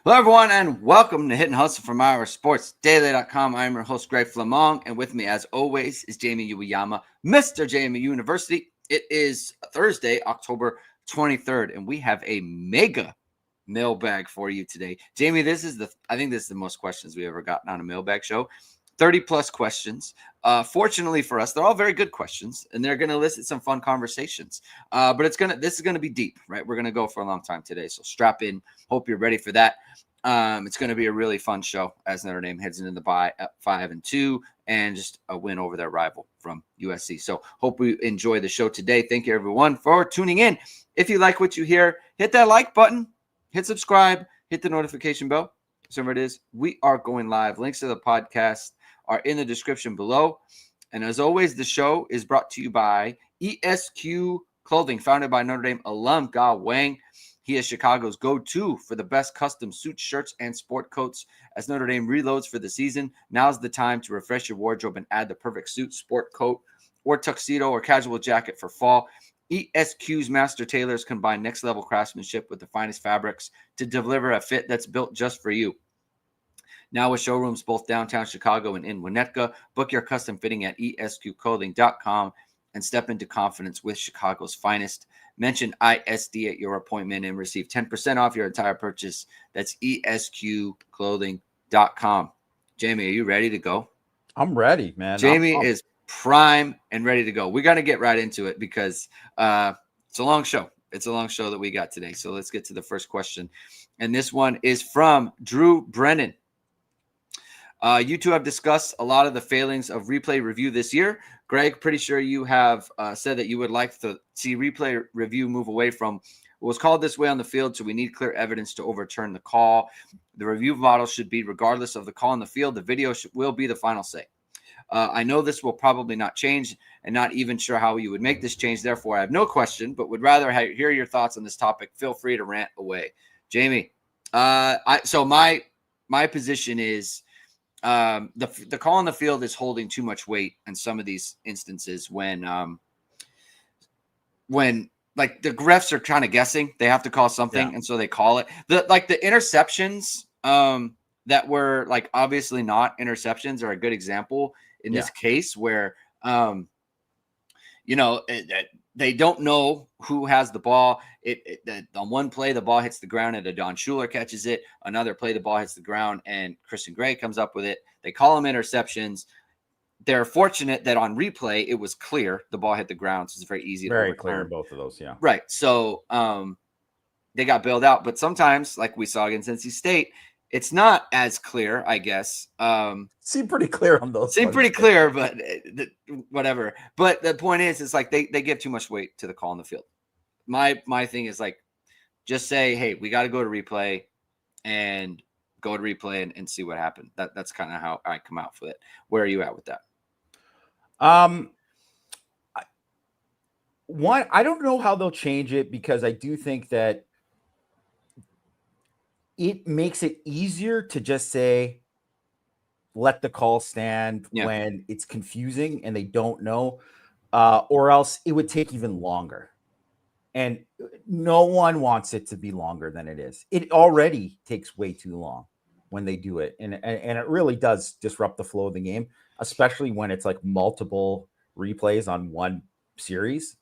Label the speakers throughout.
Speaker 1: Hello, everyone, and welcome to Hit and Hustle from OurSportsDaily.com. I'm your host, Greg Flamong, and with me, as always, is Jamie Uwayama, Mr. JMU University. It is Thursday, October 23rd, and we have a mega mailbag for you today. Jamie, I think this is the most questions we've ever gotten on a mailbag show. 30 plus questions. Fortunately for us, they're all very good questions, and they're going to elicit some fun conversations. But this is going to be deep, right? We're going to go for a long time today, so strap in. Hope you're ready for that. It's going to be a really fun show as Notre Dame heads into the bye at 5-2 and just a win over their rival from USC. So hope we enjoy the show today. Thank you, everyone, for tuning in. If you like what you hear, hit that like button, hit subscribe, hit the notification bell. So it is. We are going live. Links to the podcast are in the description below. And as always, the show is brought to you by ESQ Clothing, founded by Notre Dame alum Ge Wang. He is Chicago's go-to for the best custom suits, shirts, and sport coats. As Notre Dame reloads for the season, now's the time to refresh your wardrobe and add the perfect suit, sport coat, or tuxedo or casual jacket for fall. ESQ's master tailors combine next-level craftsmanship with the finest fabrics to deliver a fit that's built just for you. Now with showrooms both downtown Chicago and in Winnetka, book your custom fitting at esqclothing.com and step into confidence with Chicago's finest. Mention ISD at your appointment and receive 10% off your entire purchase. That's esqclothing.com. Jamie, are you ready to go?
Speaker 2: I'm ready, man.
Speaker 1: Jamie is prime and ready to go. We got to get right into it because it's a long show. It's a long show that we got today. So let's get to the first question. And this one is from Drew Brennan. You two have discussed a lot of the failings of replay review this year. Greg, pretty sure you have said that you would like to see replay review move away from what was called this way on the field, so we need clear evidence to overturn the call. The review model should be, regardless of the call on the field, the video will be the final say. I know this will probably not change, and not even sure how you would make this change. Therefore, I have no question, but would rather hear your thoughts on this topic. Feel free to rant away. Jamie, so my position is, the call on the field is holding too much weight in some of these instances when like the refs are kind of guessing, they have to call something, and so they call it. The interceptions that were like obviously not interceptions are a good example in this case where they don't know who has the ball. On one play, the ball hits the ground and Don Schuler catches it. Another play, the ball hits the ground and Christian Gray comes up with it. They call them interceptions. They're fortunate that on replay, it was clear the ball hit the ground, so it's very easy to overturn.
Speaker 2: Very clear in both of those, yeah.
Speaker 1: Right. So they got bailed out. But sometimes, like we saw against NC State, it's not as clear, I guess.
Speaker 2: Seemed pretty clear on those.
Speaker 1: Seemed pretty clear, but whatever. But the point is, it's like they give too much weight to the call on the field. My thing is like, just say, hey, we got to go to replay and and see what happened. That's kind of how I come out with it. Where are you at with that?
Speaker 2: I don't know how they'll change it, because I do think that it makes it easier to just say, let the call stand when it's confusing and they don't know, or else it would take even longer. And no one wants it to be longer than it is. It already takes way too long when they do it. And it really does disrupt the flow of the game, especially when it's like multiple replays on one series.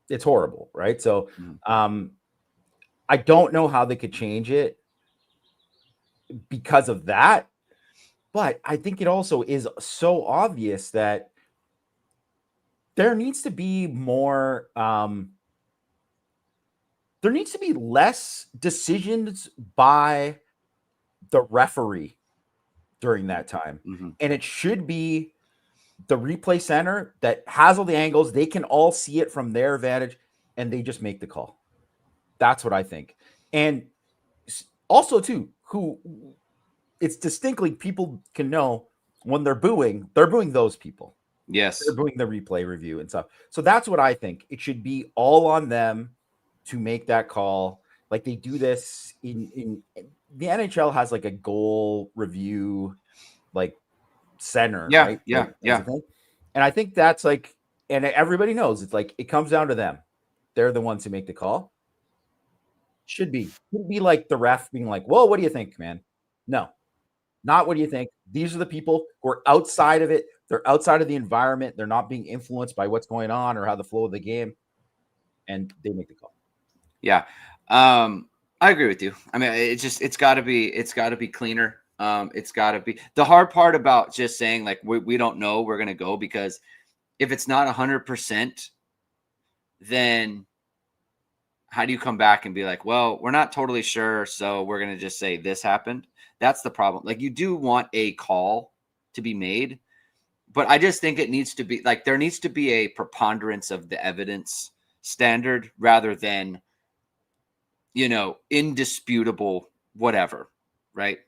Speaker 2: It's horrible, right? So I don't know how they could change it because of that. But I think it also is so obvious that there needs to be more, there needs to be less decisions by the referee during that time. And it should be the replay center that has all the angles. They can all see it from their vantage, and they just make the call. That's what I think. And also, too, it's distinctly, people can know when they're booing those people.
Speaker 1: Yes.
Speaker 2: They're booing the replay review and stuff. So that's what I think. It should be all on them to make that call. Like they do this in the NHL has like a goal review, like center.
Speaker 1: Yeah.
Speaker 2: Right?
Speaker 1: Yeah. Yeah.
Speaker 2: And I think that's like, and everybody knows it's like, it comes down to them. They're the ones who make the call. Should be. Shouldn't be like the ref being like, "Well, what do you think, man?" No, not what do you think. These are the people who are outside of it. They're outside of the environment. They're not being influenced by what's going on or how the flow of the game, and they make the call.
Speaker 1: Yeah. I agree with you. I mean, it's got to be cleaner. It's got to be. The hard part about just saying like we don't know, we're going to go, because if it's not 100%, then how do you come back and be like, well, we're not totally sure, so we're going to just say this happened? That's the problem. Like, you do want a call to be made, but I just think it needs to be like, there needs to be a preponderance of the evidence standard rather than, indisputable whatever, right?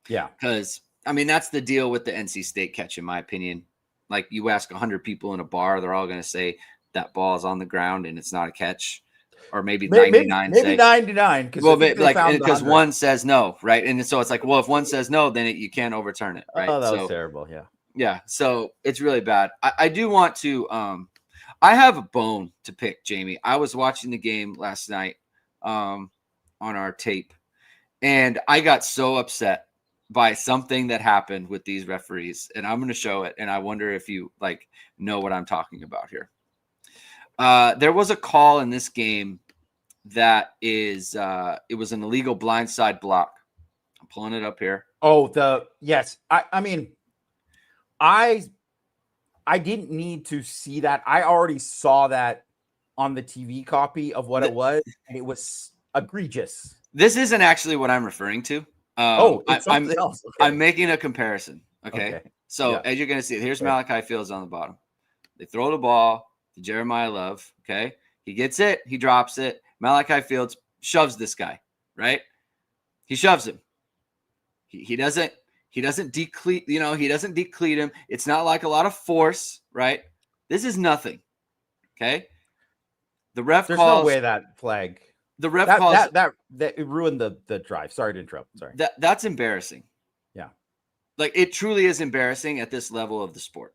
Speaker 2: Yeah.
Speaker 1: Because, I mean, that's the deal with the NC State catch, in my opinion. Like, you ask 100 people in a bar, they're all going to say that ball is on the ground and it's not a catch. Or maybe 99
Speaker 2: maybe 99,
Speaker 1: because one says no, right? And so it's like, well, if one says no, then you can't overturn it, right?
Speaker 2: Oh, that was terrible.
Speaker 1: Yeah. So it's really bad. I do want to I have a bone to pick, Jamie. I was watching the game last night on our tape, and I got so upset by something that happened with these referees, and I'm going to show it, and I wonder if you know what I'm talking about here. There was a call in this game that is it was an illegal blindside block. I'm pulling it up here.
Speaker 2: Oh, yes. I mean, I didn't need to see that. I already saw that on the TV copy of what it was, and it was egregious.
Speaker 1: This isn't actually what I'm referring to.
Speaker 2: It's something else. Okay.
Speaker 1: I'm making a comparison. Okay. So as you're going to see, here's Malachi Fields on the bottom. They throw the ball to Jeremiah Love. Okay. He gets it. He drops it. Malachi Fields shoves this guy, right? He shoves him. He doesn't decleat, he doesn't decleat him. It's not like a lot of force, right? This is nothing. Okay. The ref
Speaker 2: There's
Speaker 1: calls.
Speaker 2: No way that flag.
Speaker 1: The ref calls
Speaker 2: that it ruined the drive. Sorry to interrupt. Sorry.
Speaker 1: That's embarrassing.
Speaker 2: Yeah.
Speaker 1: Like, it truly is embarrassing at this level of the sport.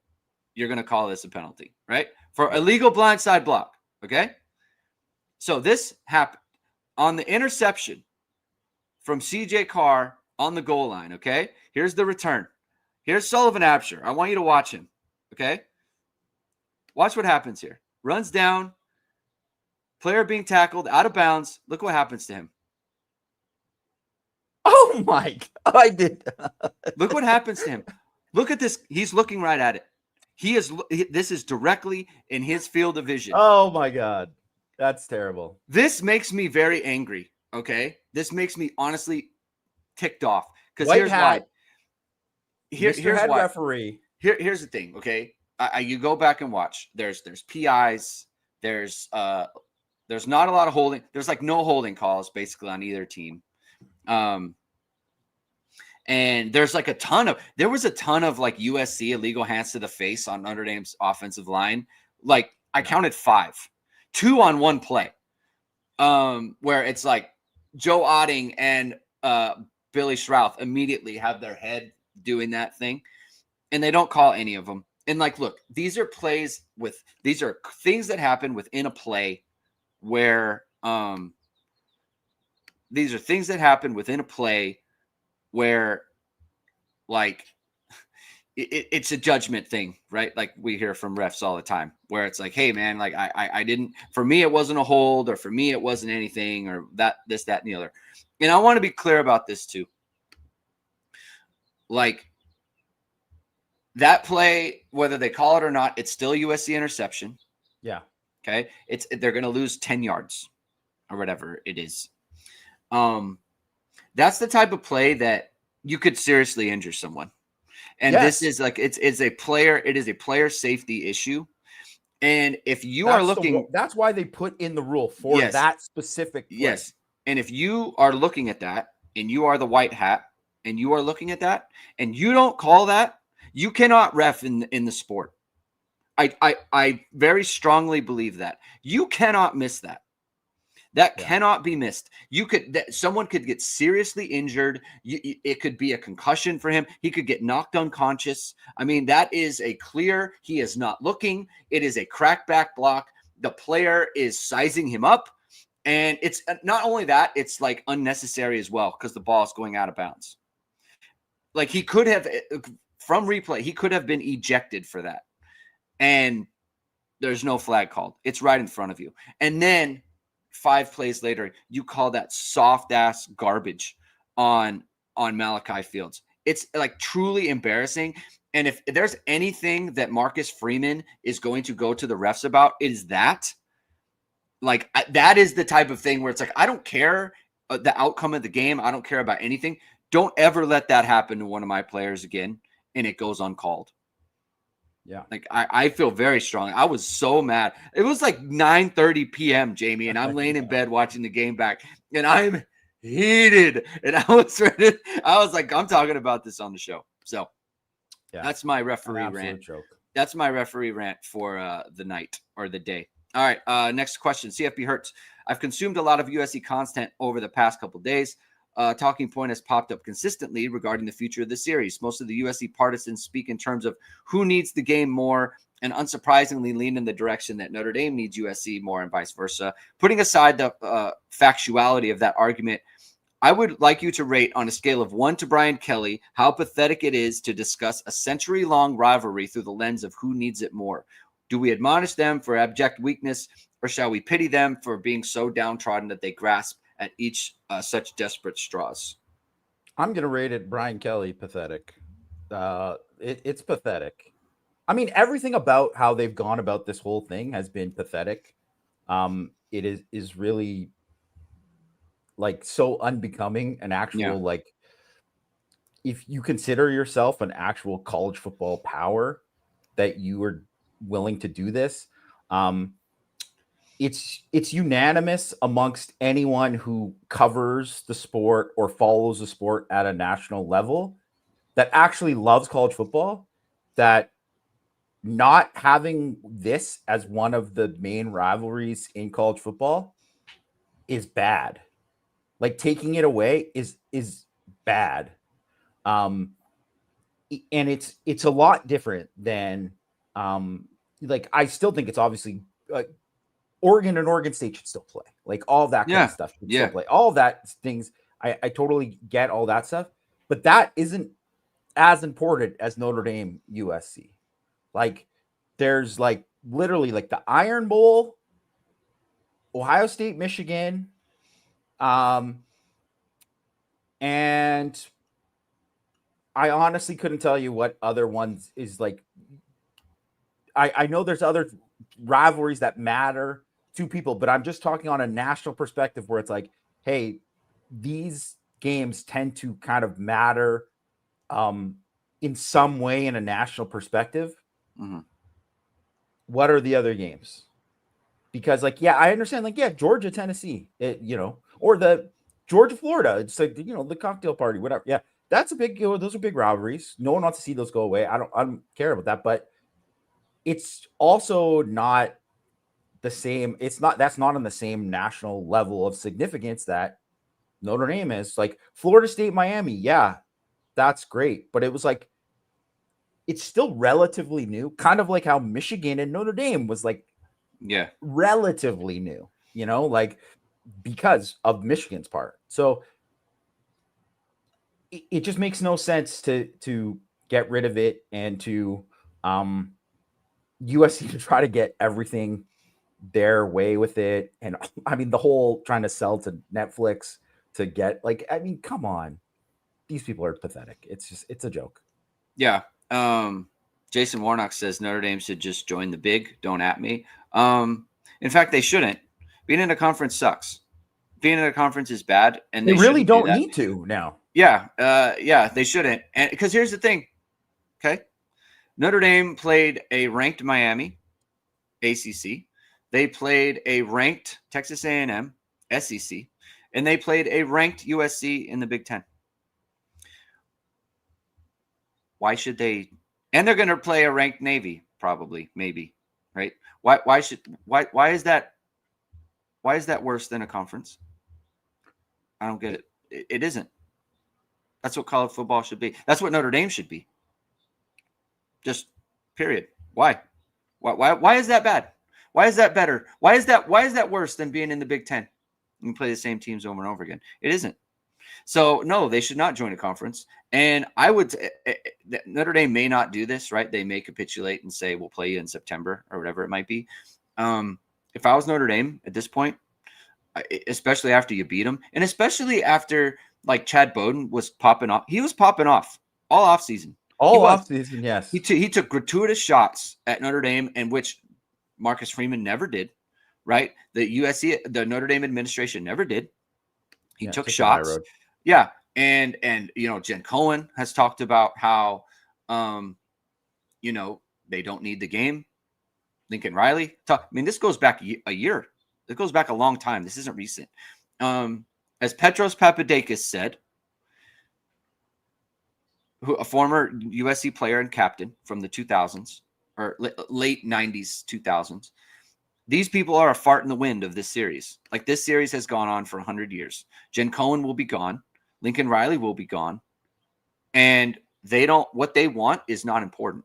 Speaker 1: You're going to call this a penalty, right? For illegal blindside block. Okay. So this happened on the interception from CJ Carr on the goal line. Okay. Here's the return. Here's Sullivan Absher. I want you to watch him. Okay. Watch what happens here. Runs down. Player being tackled out of bounds. Look what happens to him.
Speaker 2: Oh my! I did.
Speaker 1: Look what happens to him. Look at this. He's looking right at it. This is directly in his field of vision.
Speaker 2: Oh my God, that's terrible.
Speaker 1: This makes me very angry. Okay, this makes me honestly ticked off, because here's why. Here's why.
Speaker 2: Referee.
Speaker 1: Here's the thing. Okay, you go back and watch. There's PIs. There's not a lot of holding. There's like no holding calls basically on either team. And there's like there was a ton of like USC illegal hands to the face on Notre Dame's offensive line. Like, I counted 5, 2 on one play. Where it's like Joe Otting and Billy Schrouth immediately have their head doing that thing, and they don't call any of them. And like, look, these are things that happen within a play where these are things that happen within a play where, like, it's a judgment thing, right? Like, we hear from refs all the time where it's like, hey man, like I didn't, for me, it wasn't a hold, or for me, it wasn't anything, or this, that, and the other. And I want to be clear about this too. Like, that play, whether they call it or not, it's still USC interception.
Speaker 2: Yeah.
Speaker 1: Okay. They're going to lose 10 yards or whatever it is. That's the type of play that you could seriously injure someone. And this is like, it is a player safety issue. And if you are looking,
Speaker 2: that's why they put in the rule for that specific play.
Speaker 1: Yes. And if you are looking at that, and you are the white hat, and you are looking at that, and you don't call that, you cannot ref in the sport. I very strongly believe that. You cannot miss that. That cannot be missed. Someone could get seriously injured. It could be a concussion for him. He could get knocked unconscious. I mean, that is a clear, he is not looking. It is a crackback block. The player is sizing him up, And it's not only that, it's like unnecessary as well because the ball is going out of bounds. Like he could have, from replay, he could have been ejected for that. And there's no flag called. It's right in front of you. And then 5 plays later, you call that soft ass garbage on Malachi Fields. It's like truly embarrassing. And if there's anything that Marcus Freeman is going to go to the refs about, it is that. Like that is the type of thing where it's like, I don't care the outcome of the game. I don't care about anything. Don't ever let that happen to one of my players again, and it goes uncalled.
Speaker 2: Yeah.
Speaker 1: Like I feel very strong. I was so mad. It was like 9:30 p.m., Jamie, and I'm laying in bed watching the game back, and I'm heated. And I was ready. I was like, I'm talking about this on the show. So that's my referee rant.
Speaker 2: Joke.
Speaker 1: That's my referee rant for the night or the day. All right. Next question. CFB Hurts. I've consumed a lot of USC content over the past couple of days. Talking point has popped up consistently regarding the future of the series. Most of the USC partisans speak in terms of who needs the game more, and unsurprisingly lean in the direction that Notre Dame needs USC more and vice versa. Putting aside the factuality of that argument, I would like you to rate on a scale of 1 to Brian Kelly how pathetic it is to discuss a century-long rivalry through the lens of who needs it more. Do we admonish them for abject weakness, or shall we pity them for being so downtrodden that they grasp at each such desperate straws?
Speaker 2: I'm going to rate it Brian Kelly pathetic. It's pathetic. I mean, everything about how they've gone about this whole thing has been pathetic. It is really like so unbecoming an actual like, if you consider yourself an actual college football power, that you are willing to do this. It's unanimous amongst anyone who covers the sport or follows the sport at a national level that actually loves college football, that not having this as one of the main rivalries in college football is bad. Like taking it away is bad. And it's a lot different than like I still think it's obviously Oregon and Oregon State should still play. Like all of that kind of stuff should still play. All of that things, I totally get all that stuff, but that isn't as important as Notre Dame USC. Like there's like literally like the Iron Bowl, Ohio State, Michigan, and I honestly couldn't tell you what other ones is like. I know there's other rivalries that matter to people, but I'm just talking on a national perspective where it's like, hey, these games tend to kind of matter in some way in a national perspective.
Speaker 1: Mm-hmm.
Speaker 2: What are the other games? Because like, yeah, I understand like, yeah, Georgia, Tennessee, or the Georgia, Florida. It's like, the cocktail party, whatever. Yeah, that's a big, those are big rivalries. No one wants to see those go away. I don't care about that, but it's also not the same. That's not on the same national level of significance that Notre Dame is. Like Florida State, Miami. Yeah, that's great. But it was like, it's still relatively new, kind of like how Michigan and Notre Dame was like, relatively new, like because of Michigan's part. So it just makes no sense to get rid of it and to USC to try to get everything their way with it. And I mean, the whole trying to sell to Netflix to get like, I mean, come on, these people are pathetic. It's a joke.
Speaker 1: Yeah. Jason Warnock says Notre Dame should just join the big. Don't at me. In fact, they shouldn't. Being in a conference sucks. Being in a conference is bad, and
Speaker 2: they really don't need to now.
Speaker 1: Yeah, they shouldn't. And because here's the thing, okay, Notre Dame played a ranked Miami, ACC. They played a ranked Texas A&M, SEC, and they played a ranked USC in the Big Ten. Why should they? And they're going to play a ranked Navy, probably, maybe, right? Why is that? Why is that worse than a conference? I don't get it. It isn't. That's what college football should be. That's what Notre Dame should be. Just period. Why? Why is that bad? Why is that better? Why is that worse than being in the Big Ten? You play the same teams over and over again. It isn't. So no, they should not join a conference. And I would Notre Dame may not do this, right? They may capitulate and say we'll play you in September or whatever it might be. If I was Notre Dame at this point, especially after you beat them, and especially after like Chad Bowden was popping off, he was popping off all offseason.
Speaker 2: All offseason, yes.
Speaker 1: He took gratuitous shots at Notre Dame, and which Marcus Freeman never did, right? The Notre Dame administration never did. He took shots. Yeah. And Jen Cohen has talked about how, they don't need the game. Lincoln Riley. This goes back a year. It goes back a long time. This isn't recent. As Petros Papadakis said, a former USC player and captain from the 2000s or late 90s, 2000s, these people are a fart in the wind of this series. Like, this series has gone on for 100 years. Jen Cohen will be gone. Lincoln Riley will be gone. And what they want is not important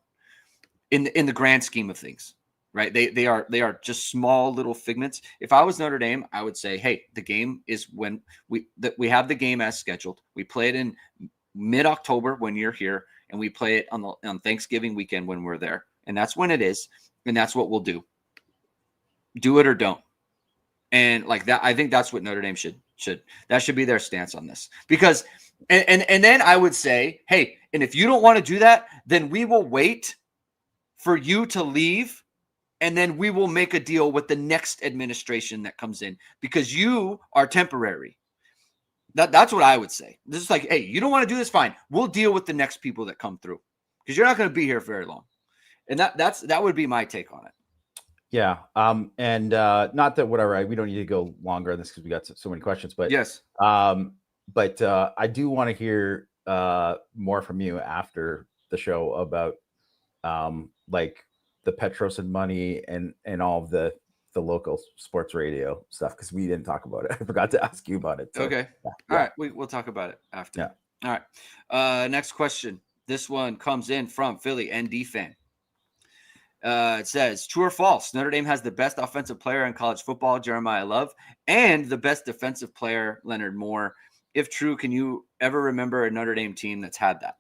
Speaker 1: in the grand scheme of things, right? They are just small little figments. If I was Notre Dame, I would say, hey, the game is when we have the game as scheduled. We play it in mid-October when you're here, and we play it on Thanksgiving weekend when we're there. And that's when it is. And that's what we'll do. Do it or don't. And like that, I think that's what Notre Dame should that should be their stance on this. Because and then I would say, hey, and if you don't want to do that, then we will wait for you to leave, and then we will make a deal with the next administration that comes in, because you are temporary. That's what I would say. This is like, hey, you don't want to do this, fine. We'll deal with the next people that come through, because you're not going to be here very long. And that would be my take on it.
Speaker 2: Yeah. And not that whatever, we don't need to go longer on this because we got so many questions, but
Speaker 1: yes.
Speaker 2: But I do want to hear more from you after the show about like the Petros and money and all of the local sports radio stuff, because we didn't talk about it. I forgot to ask you about it. So,
Speaker 1: okay. Yeah. All right. We'll talk about it after.
Speaker 2: Yeah.
Speaker 1: All right. Next question. This one comes in from Philly ND fan. It says, true or false, Notre Dame has the best offensive player in college football, Jeremiah Love, and the best defensive player, Leonard Moore. If true, can you ever remember a Notre Dame team that's had that?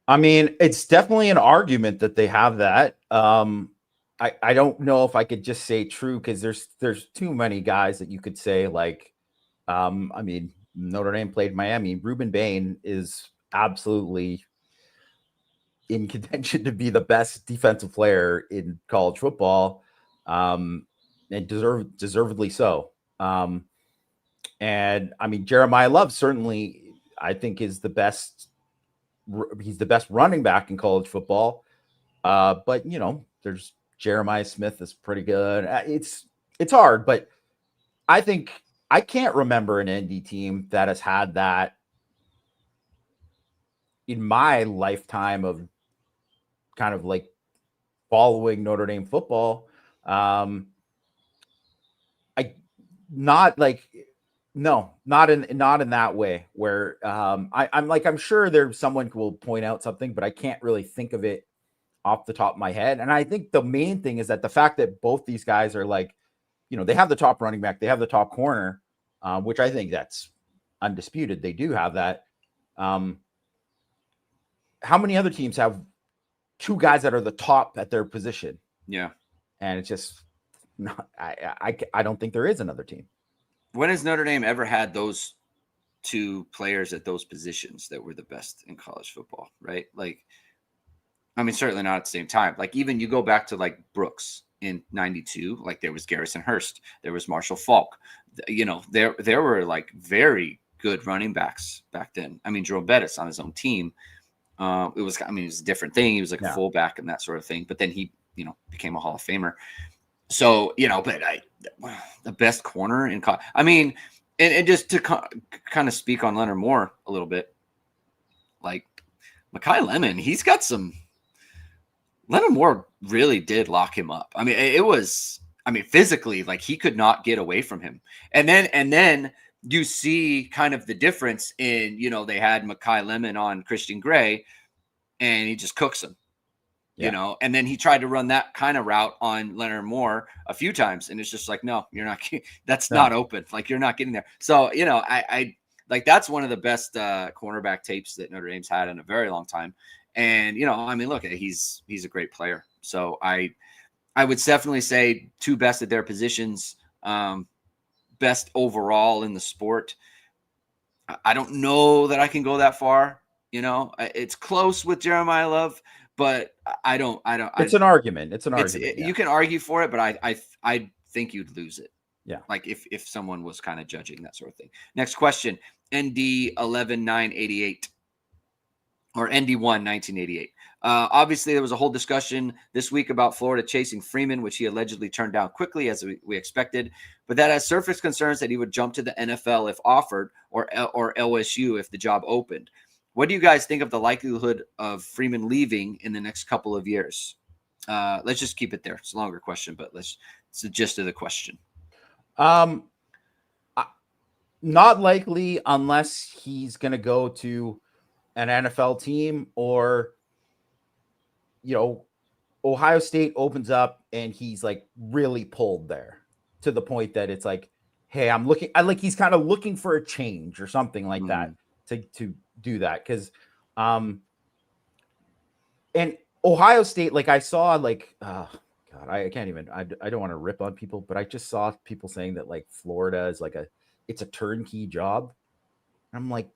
Speaker 2: I mean, it's definitely an argument that they have that. I don't know if I could just say true, because there's too many guys that you could say, like, I mean, Notre Dame played Miami. Ruben Bain is absolutely in contention to be the best defensive player in college football, and deservedly so. And I mean, Jeremiah Love certainly, I think, is the best. He's the best running back in college football. But there's Jeremiah Smith is pretty good. It's hard, but I think I can't remember an ND team that has had that in my lifetime of kind of like following Notre Dame football. Not in that way where I'm sure there's someone who will point out something, but I can't really think of it off the top of my head. And I think the main thing is that the fact that both these guys are like, they have the top running back, they have the top corner, which I think that's undisputed. They do have that. How many other teams have two guys that are the top at their position?
Speaker 1: Yeah.
Speaker 2: And it's just not, I don't think there is another team.
Speaker 1: When has Notre Dame ever had those two players at those positions that were the best in college football, right? Like, I mean, certainly not at the same time. Like, even you go back to like Brooks in 92, like there was Garrison Hurst, there was Marshall Faulk. There were like very good running backs back then. I mean, Jerome Bettis on his own team. It was a different thing. He was like a fullback and that sort of thing. But then he, became a Hall of Famer. So, but the best corner in college. I mean, and just to kind of speak on Leonard Moore a little bit, like Makai Lemon, he's got some. Leonard Moore really did lock him up. I mean, physically, like he could not get away from him. And then you see kind of the difference in, they had Makai Lemon on Christian Gray, and he just cooks him. you know, and then he tried to run that kind of route on Leonard Moore a few times. And it's just like, no, you're not, that's not open. Like, you're not getting there. So, you know, I like, that's one of the best cornerback tapes that Notre Dame's had in a very long time. And, you know, I mean, look, he's a great player. So I would definitely say 2 best at their positions, best overall in the sport. I don't know that I can go that far. You know, it's close with Jeremiah Love, but I don't.
Speaker 2: It's an argument. It's an argument.
Speaker 1: You can argue for it, but I think you'd lose it.
Speaker 2: Yeah.
Speaker 1: Like if someone was kind of judging that sort of thing. Next question. ND 11988 or ND1 1988. Obviously, there was a whole discussion this week about Florida chasing Freeman, which he allegedly turned down quickly, as we expected. But that has surfaced concerns that he would jump to the NFL if offered, or LSU if the job opened. What do you guys think of the likelihood of Freeman leaving in the next couple of years? Let's just keep it there. It's a longer question, but it's the gist of the question.
Speaker 2: Not likely unless he's going to go to an NFL team, or, you know, Ohio State opens up and he's like really pulled there to the point that it's like, hey, he's kind of looking for a change or something like that to do that. Cause, and Ohio State, like I saw like, God, I can't even, I don't want to rip on people, but I just saw people saying that like Florida is like it's a turnkey job. I'm like,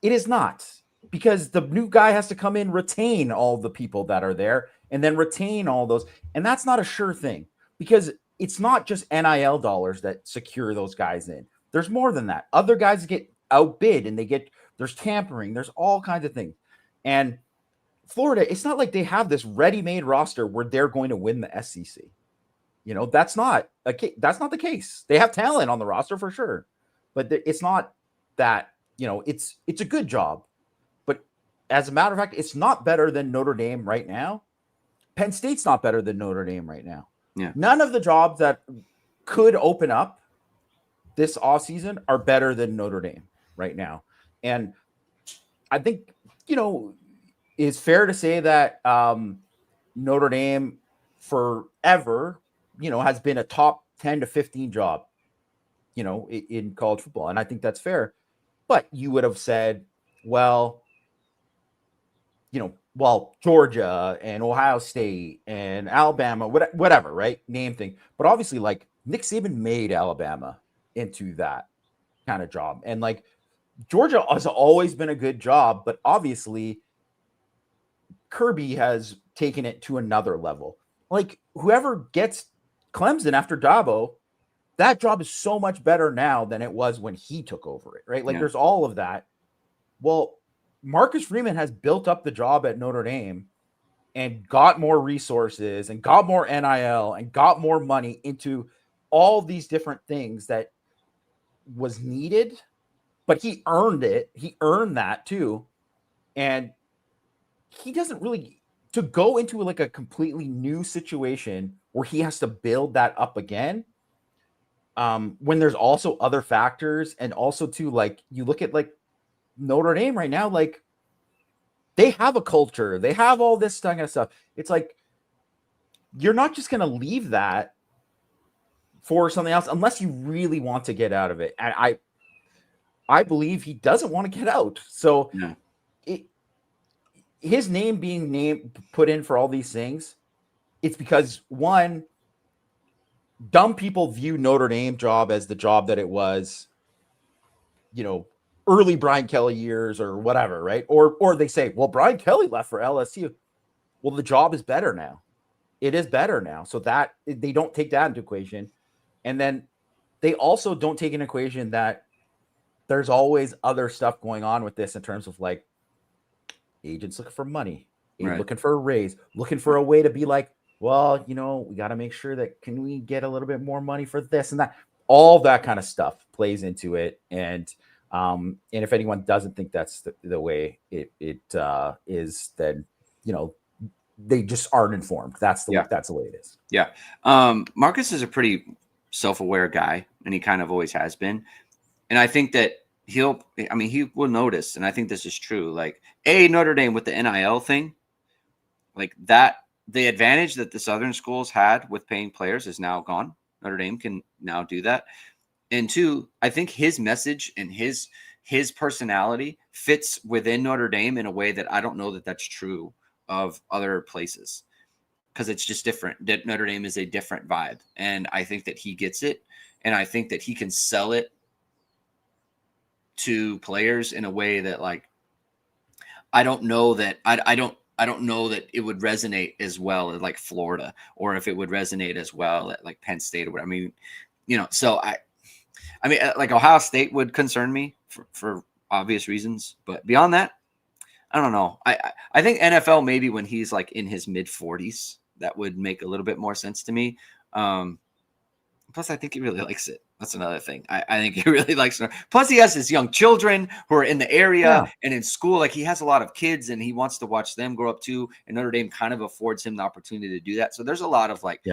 Speaker 2: it is not, because the new guy has to come in, retain all the people that are there, and then retain all those. And that's not a sure thing, because it's not just NIL dollars that secure those guys in. There's more than that. Other guys get outbid and there's tampering. There's all kinds of things. And Florida, it's not like they have this ready-made roster where they're going to win the SEC. You know, that's not the case. They have talent on the roster for sure, but it's not that, you know, it's a good job. But as a matter of fact, it's not better than Notre Dame right now. Penn State's not better than Notre Dame right now.
Speaker 1: Yeah.
Speaker 2: None of the jobs that could open up this offseason are better than Notre Dame right now. And I think, you know, it's fair to say that Notre Dame forever, you know, has been a top 10 to 15 job, you know, in college football. And I think that's fair. But you would have said, well, you know, Georgia and Ohio State and Alabama, whatever, right? Name thing. But obviously, like, Nick Saban made Alabama into that kind of job. And like, Georgia has always been a good job, but obviously Kirby has taken it to another level. Like, whoever gets Clemson after Dabo, that job is so much better now than it was when he took over it, right? Like, there's all of that. Well, Marcus Freeman has built up the job at Notre Dame and got more resources and got more NIL and got more money into all these different things that was needed, but he earned it. He earned that too. And he doesn't really, to go into like a completely new situation where he has to build that up again. When there's also other factors, and also too, like, you look at like Notre Dame right now, like, they have a culture, they have all this kind of stuff. It's like, you're not just going to leave that for something else unless you really want to get out of it. And I believe he doesn't want to get out. So his name being put in for all these things, it's because, one, dumb people view Notre Dame job as the job that it was, you know, early Brian Kelly years or whatever, right? Or they say, well, Brian Kelly left for LSU. Well, the job is better now. It is better now. So that they don't take that into equation. And then they also don't take into equation that there's always other stuff going on with this in terms of like agents looking for money, looking for a raise, looking for a way to be like, well, you know, we got to make sure that, can we get a little bit more money for this and that? All that kind of stuff plays into it. And if anyone doesn't think that's the way it is, then, you know, they just aren't informed. That's the way it is.
Speaker 1: Yeah. Marcus is a pretty self-aware guy, and he kind of always has been. And I think that he will notice, and I think this is true. Like, Notre Dame with the NIL thing, like the advantage that the Southern schools had with paying players is now gone. Notre Dame can now do that. And two, I think his message and his personality fits within Notre Dame in a way that I don't know that that's true of other places, because it's just different. Notre Dame is a different vibe, and I think that he gets it, and I think that he can sell it to players in a way that, like, I don't know that I don't know that it would resonate as well at like Florida, or if it would resonate as well at like Penn State or whatever. I mean, so I mean, like Ohio State would concern me for obvious reasons, but beyond that, I don't know. I think NFL maybe when he's like in his mid 40s, that would make a little bit more sense to me. Plus, I think he really likes it. That's another thing. I think he really likes it. Plus, he has his young children who are in the area and in school. Like, he has a lot of kids, and he wants to watch them grow up too. And Notre Dame kind of affords him the opportunity to do that. So there's a lot of like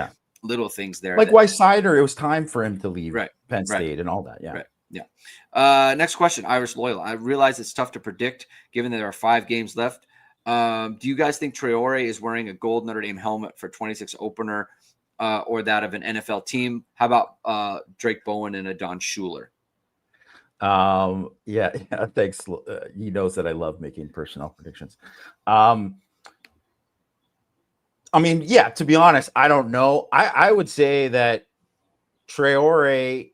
Speaker 1: little things there.
Speaker 2: Like Weissider, it was time for him to leave Penn State and all that. Yeah.
Speaker 1: Right. Yeah. Next question, Irish Loyal. I realize it's tough to predict given that there are 5 games left. Do you guys think Traore is wearing a gold Notre Dame helmet for 26 opener or that of an NFL team? How about Drake Bowen and Adon Schuler?
Speaker 2: Yeah, thanks. He knows that I love making personnel predictions. I mean, yeah, to be honest, I don't know. I would say that Traore,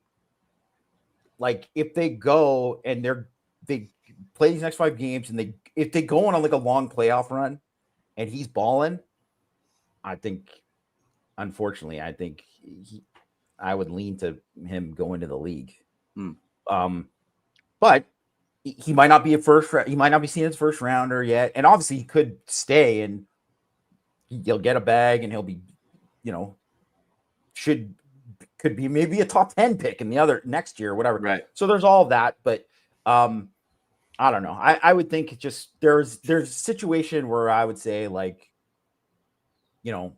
Speaker 2: like, if they go and they play these next 5 games and if they go on like a long playoff run and he's balling, I think, unfortunately, I would lean to him going to the league. But he might not be he might not be seen as first rounder yet. And obviously he could stay and he'll get a bag and he'll be, could be maybe a top 10 pick in the other next year or whatever.
Speaker 1: Right.
Speaker 2: So there's all that, but I don't know. I would think just there's a situation where I would say, like,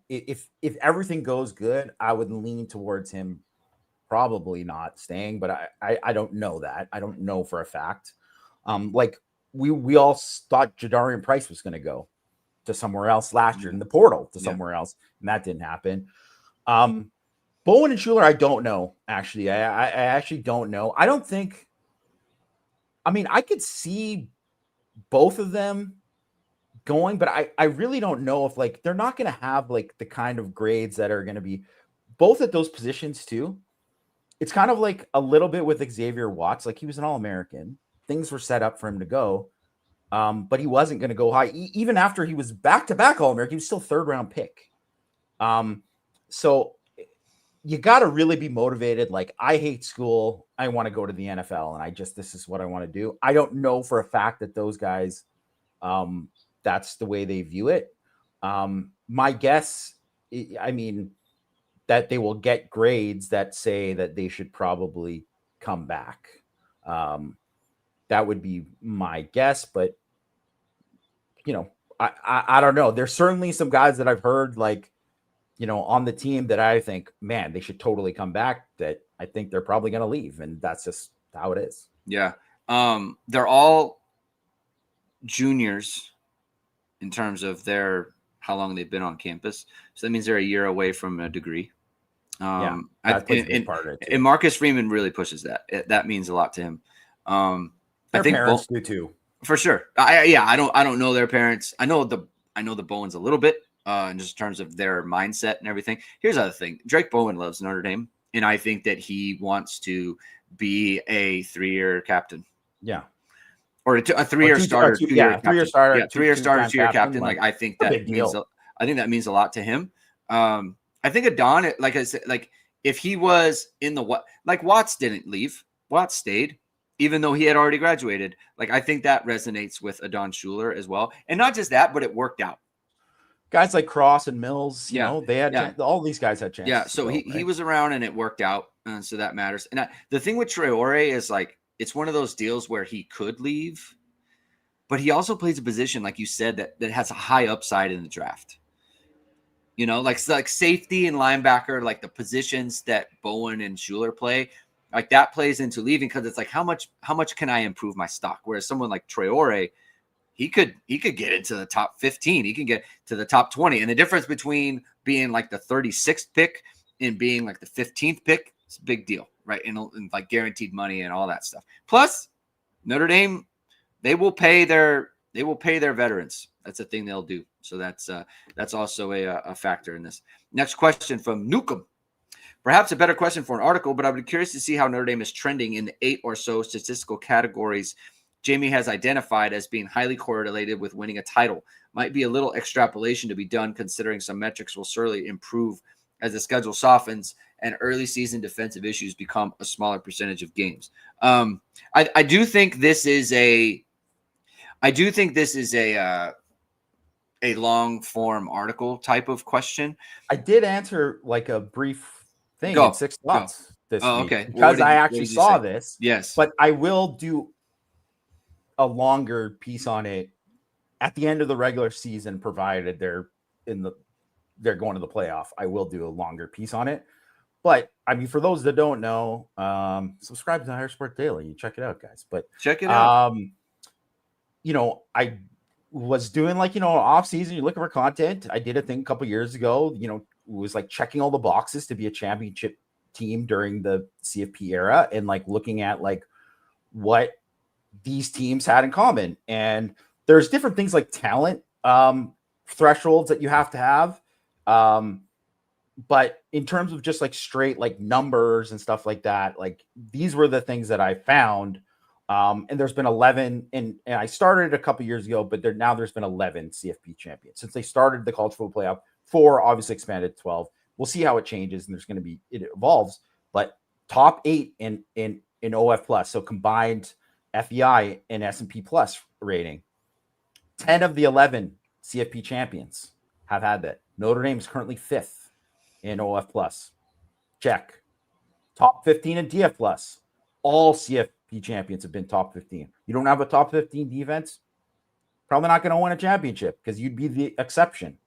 Speaker 2: if everything goes good, I would lean towards him probably not staying, but I don't know that. I don't know for a fact. Like we all thought Jadarian Price was going to go to somewhere else last year in the portal to somewhere else, and that didn't happen. Bowen and Schuler, I don't know, actually. I actually don't know. I don't think, I mean, I could see both of them going, but I really don't know if, like, they're not going to have like the kind of grades that are going to be both at those positions too. It's kind of like a little bit with Xavier Watts. Like, he was an All-American. Things were set up for him to go, but he wasn't going to go high. Even after he was back-to-back All-American, he was still 3rd-round pick. So you got to really be motivated. Like, I hate school. I want to go to the NFL, and this is what I want to do. I don't know for a fact that those guys, that's the way they view it. My guess, I mean, that they will get grades that say that they should probably come back. That would be my guess, but I don't know. There's certainly some guys that I've heard, like, on the team that I think, man, they should totally come back, that I think they're probably going to leave. And that's just how it is.
Speaker 1: Yeah. They're all juniors in terms of how long they've been on campus. So that means they're a year away from a degree.
Speaker 2: That plays a big part of it too.
Speaker 1: And Marcus Freeman really pushes that. That means a lot to him.
Speaker 2: Their
Speaker 1: I think
Speaker 2: parents do too,
Speaker 1: for sure. I don't know their parents. I know the Bowens a little bit, in just terms of their mindset and everything. Here's the other thing: Drake Bowen loves Notre Dame, and I think that he wants to be a 3-year captain.
Speaker 2: Yeah.
Speaker 1: Or a 3-year starter, 2-year
Speaker 2: 3-year starter,
Speaker 1: 3-year starter, 2-year captain.
Speaker 2: Like,
Speaker 1: I think that means a lot to him. I think Adon, like I said, like, if he was in like Watts didn't leave, Watts stayed, even though he had already graduated. Like, I think that resonates with Adon Schuler as well. And not just that, but it worked out.
Speaker 2: Guys like Cross and Mills, they had all these guys had chances.
Speaker 1: Yeah, so he was around and it worked out. So that matters. And the thing with Traore is, like, it's one of those deals where he could leave, but he also plays a position, like you said, that has a high upside in the draft. Like safety and linebacker, like the positions that Bowen and Schuler play, like that plays into leaving, because it's like, how much can I improve my stock? Whereas someone like Traore, he could get into the top 15. He can get to the top 20. And the difference between being like the 36th pick and being like the 15th pick, it's a big deal, right? And like guaranteed money and all that stuff. Plus, Notre Dame, they will pay their veterans. That's a thing they'll do. So that's also a factor in this. Next question from Newcomb. Perhaps a better question for an article, but I would be curious to see how Notre Dame is trending in the 8 or so statistical categories Jamie has identified as being highly correlated with winning a title. Might be a little extrapolation to be done, considering some metrics will certainly improve as the schedule softens and early season defensive issues become a smaller percentage of games. I do think this is a long form article type of question.
Speaker 2: I did answer like a brief thing in 6 thoughts this week
Speaker 1: okay.
Speaker 2: because I actually saw this.
Speaker 1: Yes,
Speaker 2: but I will do a longer piece on it at the end of the regular season, provided they're going to the playoff. I will do a longer piece on it. But I mean, for those that don't know, subscribe to Irish Sport Daily. You check it out, guys. But
Speaker 1: check it out.
Speaker 2: I was doing off season. You look for content. I did a thing a couple years ago. It was like checking all the boxes to be a championship team during the CFP era, and like looking at like what these teams had in common. And there's different things like talent thresholds that you have to have. But in terms of just like straight like numbers and stuff like that, like these were the things that I found. And there's been 11, and I started a couple years ago, but there's been 11 CFP champions since they started the college football playoff. 4 obviously expanded to 12. We'll see how it changes, and it evolves. But top 8 in OF plus, so combined FEI and S&P plus rating. 10 of the 11 CFP champions have had that. Notre Dame is currently 5th in OF plus. Check. Top 15 in DF plus. All CFP champions have been top 15. You don't have a top 15 defense, probably not going to win a championship because you'd be the exception.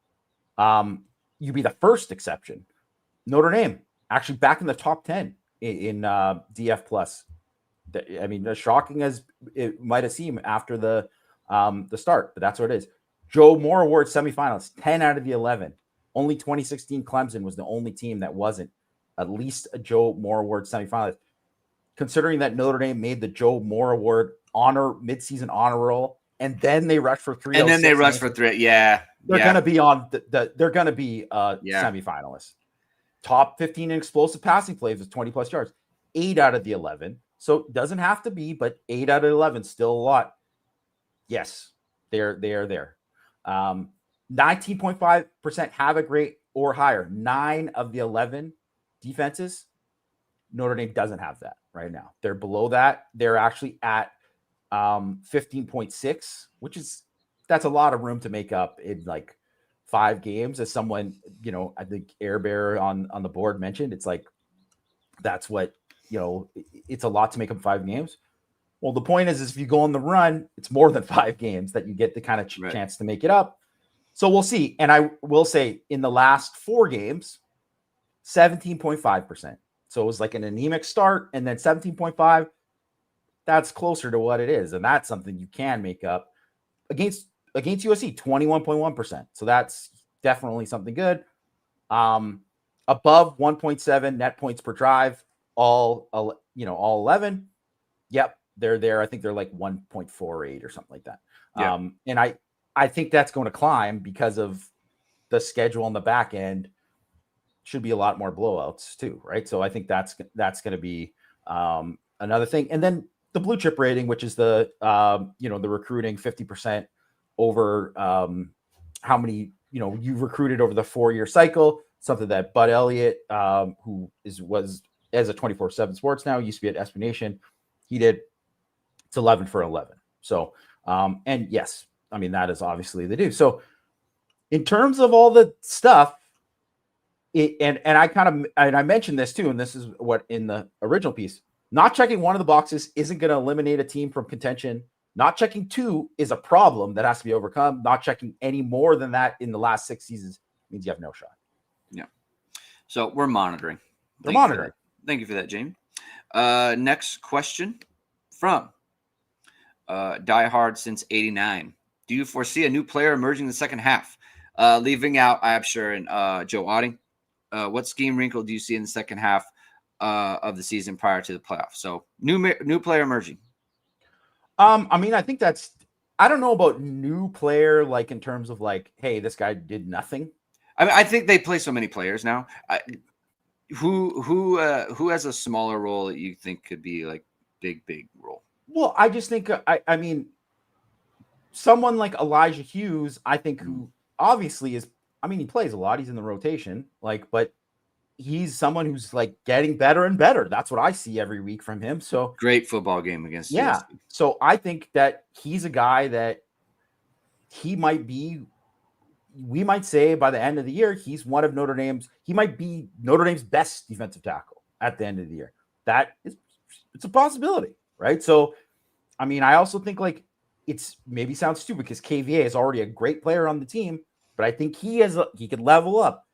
Speaker 2: You'd be the first exception. Notre Dame actually back in the top 10 in DF plus. I mean, as shocking as it might have seemed after the start, but that's what it is. Joe Moore Award semifinalists, 10 out of the 11. Only 2016 Clemson was the only team that wasn't at least a Joe Moore Award semifinalist. Considering that Notre Dame made the Joe Moore Award midseason honor roll, and then they rushed for 3.
Speaker 1: And then they rushed for 3. Yeah.
Speaker 2: They're going to be on they're going to be semifinalists. Top 15 in explosive passing plays with 20 plus yards. 8 out of the 11. So it doesn't have to be, but 8 out of 11, still a lot. Yes, they are there. 19.5% have a grade or higher. 9 of the 11 defenses, Notre Dame doesn't have that right now. They're below that. They're actually at 15.6, that's a lot of room to make up in like 5 games. As someone, I think Air Bear on the board mentioned, it's like, that's what, it's a lot to make up 5 games. Well, the point is if you go on the run, it's more than 5 games that you get the kind of chance to make it up. So we'll see. And I will say in the last 4 games, 17.5%. So it was like an anemic start, and then 17.5. That's closer to what it is. And that's something you can make up against USC, 21.1%. So that's definitely something good. Above 1.7 net points per drive, all 11. Yep, they're there. I think they're like 1.48 or something like that. Yeah. And I think that's going to climb because of the schedule on the back end. Should be a lot more blowouts too, right? So I think that's going to be another thing. And then the blue chip rating, which is the the recruiting 50% over how many you've recruited over the 4-year cycle. Something that Bud Elliott, who was as a 24/7 Sports now, used to be at SB Nation, he did. It's 11 for 11. So and yes, I mean that is obviously they do. So in terms of all the stuff. I mentioned this too, and this is what in the original piece, not checking one of the boxes isn't going to eliminate a team from contention. Not checking 2 is a problem that has to be overcome. Not checking any more than that in the last 6 seasons means you have no shot.
Speaker 1: Yeah. So we're monitoring. Thank you for that, Jamie. Next question from Die Hard since '89. Do you foresee a new player emerging in the second half? Leaving out Absher and Joe Otting. What scheme wrinkle do you see in the second half of the season prior to the playoffs? So new player emerging.
Speaker 2: I mean, I think I don't know about new player, like in terms of like, hey, this guy did nothing.
Speaker 1: I mean, I think they play so many players now. Who has a smaller role that you think could be like big role?
Speaker 2: Well, I just think I mean, someone like Elijah Hughes, I think, who obviously is. I mean, he plays a lot. He's in the rotation, like, but he's someone who's like getting better and better. That's what I see every week from him. So
Speaker 1: great football game against
Speaker 2: yeah.
Speaker 1: USC.
Speaker 2: So I think that he's a guy that he might be. We might say by the end of the year, he's one of Notre Dame's. He might be Notre Dame's best defensive tackle at the end of the year. It's a possibility, right? So, I mean, I also think like it's maybe sounds stupid because KVA is already a great player on the team, but I think he could level up.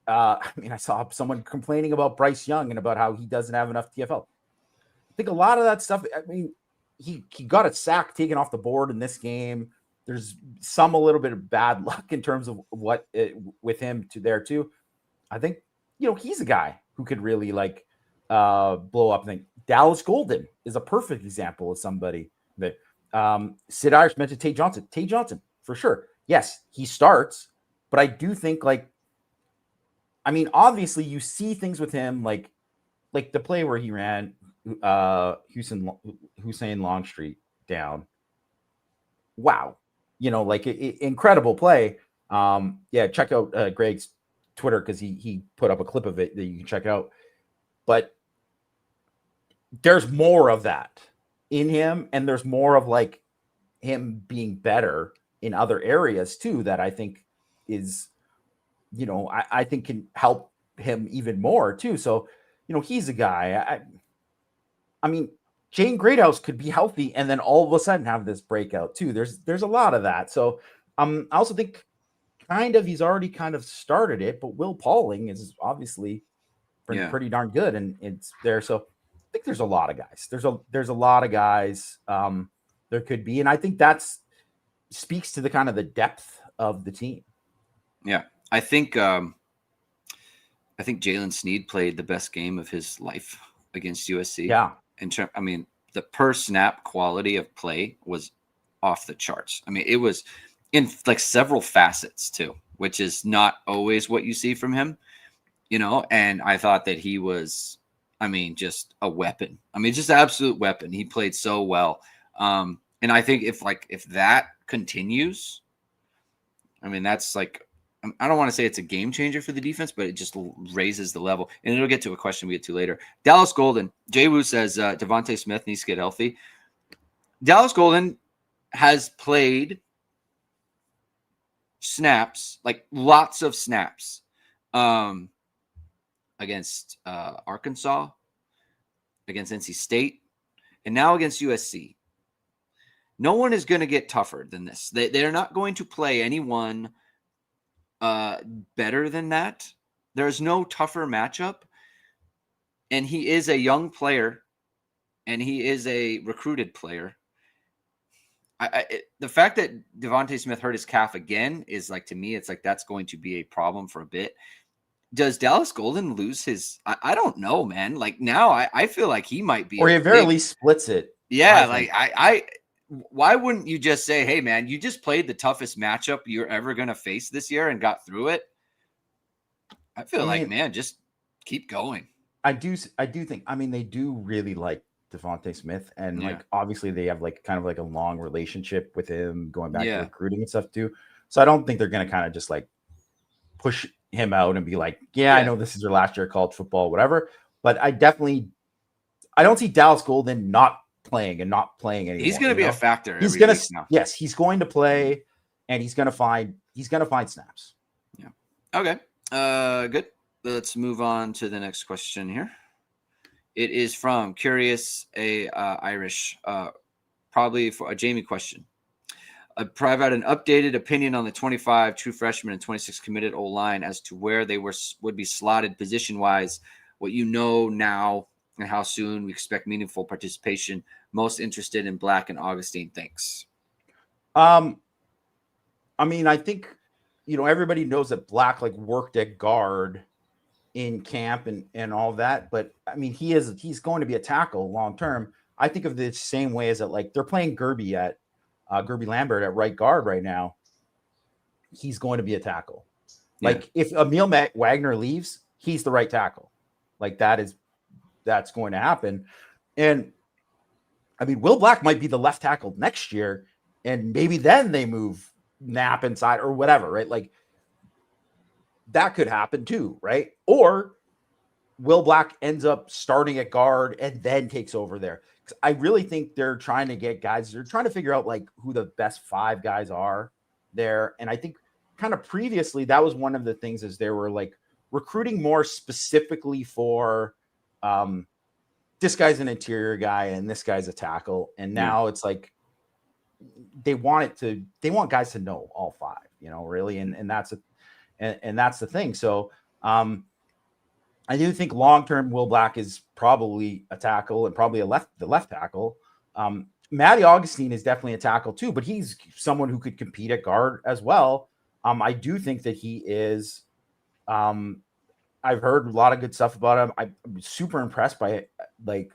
Speaker 2: I mean, I saw someone complaining about Bryce Young and about how he doesn't have enough TFL. I think a lot of that stuff. I mean, he got a sack taken off the board in this game. There's a little bit of bad luck in terms of what with him there too. I think he's a guy who could really like blow up. I think Dallas Golden is a perfect example of somebody that Sid Irish mentioned. Tay Johnson for sure. Yes, he starts, but I do think like, I mean, obviously you see things with him like the play where he ran Hussein Longstreet down. Wow. Like incredible play. Yeah, check out Greg's Twitter because he put up a clip of it that you can check out. But there's more of that in him, and there's more of like him being better in other areas too that I think is, I think can help him even more too. So, he's a guy. I mean, Jane Greathouse could be healthy and then all of a sudden have this breakout too. There's a lot of that. So I also think he's already kind of started it, but Will Pauling is obviously pretty darn good, and it's there. So I think there's a lot of guys. There's a lot of guys there could be, and I think that's speaks to the kind of the depth of the team.
Speaker 1: Yeah, I think Jalen Sneed played the best game of his life against USC.
Speaker 2: Yeah.
Speaker 1: I mean, the per snap quality of play was off the charts. I mean, it was in like several facets too, which is not always what you see from him, and I thought that he was, I mean, just a weapon. I mean, just an absolute weapon. He played so well. And I think if that continues, I mean, that's like, I don't want to say it's a game changer for the defense, but it just raises the level. And it'll get to a question we get to later. Dallas Golden. Jay Wu says Devontae Smith needs to get healthy. Dallas Golden has played snaps, like lots of snaps, against Arkansas, against NC State, and now against USC. No one is going to get tougher than this. They're not going to play anyone better than that. There's no tougher matchup. And he is a young player, and he is a recruited player. The fact that Devontae Smith hurt his calf again is like, to me, it's like that's going to be a problem for a bit. Does Dallas Golden lose his? I don't know, man. Like now, I feel like he might be,
Speaker 2: or he very least splits it.
Speaker 1: Yeah, I why wouldn't you just say, hey, man, you just played the toughest matchup you're ever going to face this year and got through it? I feel like, man, just keep going.
Speaker 2: I do think, I mean, they do really like Devontae Smith, and like obviously they have like kind of like a long relationship with him going back to recruiting and stuff too. So I don't think they're going to kind of just like push him out and be like, I know this is your last year of college football, whatever. But I don't see Dallas Golden not playing anymore.
Speaker 1: He's going to be a factor.
Speaker 2: He's going to, yes, he's going to play, and he's going to find snaps.
Speaker 1: Yeah. Okay. Good. Let's move on to the next question here. It is from Curious Irish, probably for a Jamie question. Provide an updated opinion on the 25 true freshmen and 26 committed O-line as to where they would be slotted position-wise, what you know now, and how soon we expect meaningful participation. Most interested in Black and Augustine. Thanks.
Speaker 2: I mean, I think, everybody knows that Black like worked at guard in camp and all that, but I mean, he's going to be a tackle long term. I think of the same way as that, like they're playing Gerby Lambert at right guard right now. He's going to be a tackle.
Speaker 1: Yeah.
Speaker 2: Like if Emil Wagner leaves, he's the right tackle. Like that's going to happen. And I mean, Will Black might be the left tackle next year, and maybe then they move Knapp inside or whatever, right? Like that could happen too, right? Or Will Black ends up starting at guard and then takes over there. Because I really think they're trying to get guys, they're trying to figure out like who the best 5 guys are there. And I think kind of previously that was one of the things is they were like recruiting more specifically for this guy's an interior guy and this guy's a tackle. And now it's like they want guys to know all 5, really. And that's the thing. So I do think long-term Will Black is probably a tackle and probably the left tackle. Matty Augustine is definitely a tackle too, but he's someone who could compete at guard as well. I do think that he is. I've heard a lot of good stuff about him. I'm super impressed by like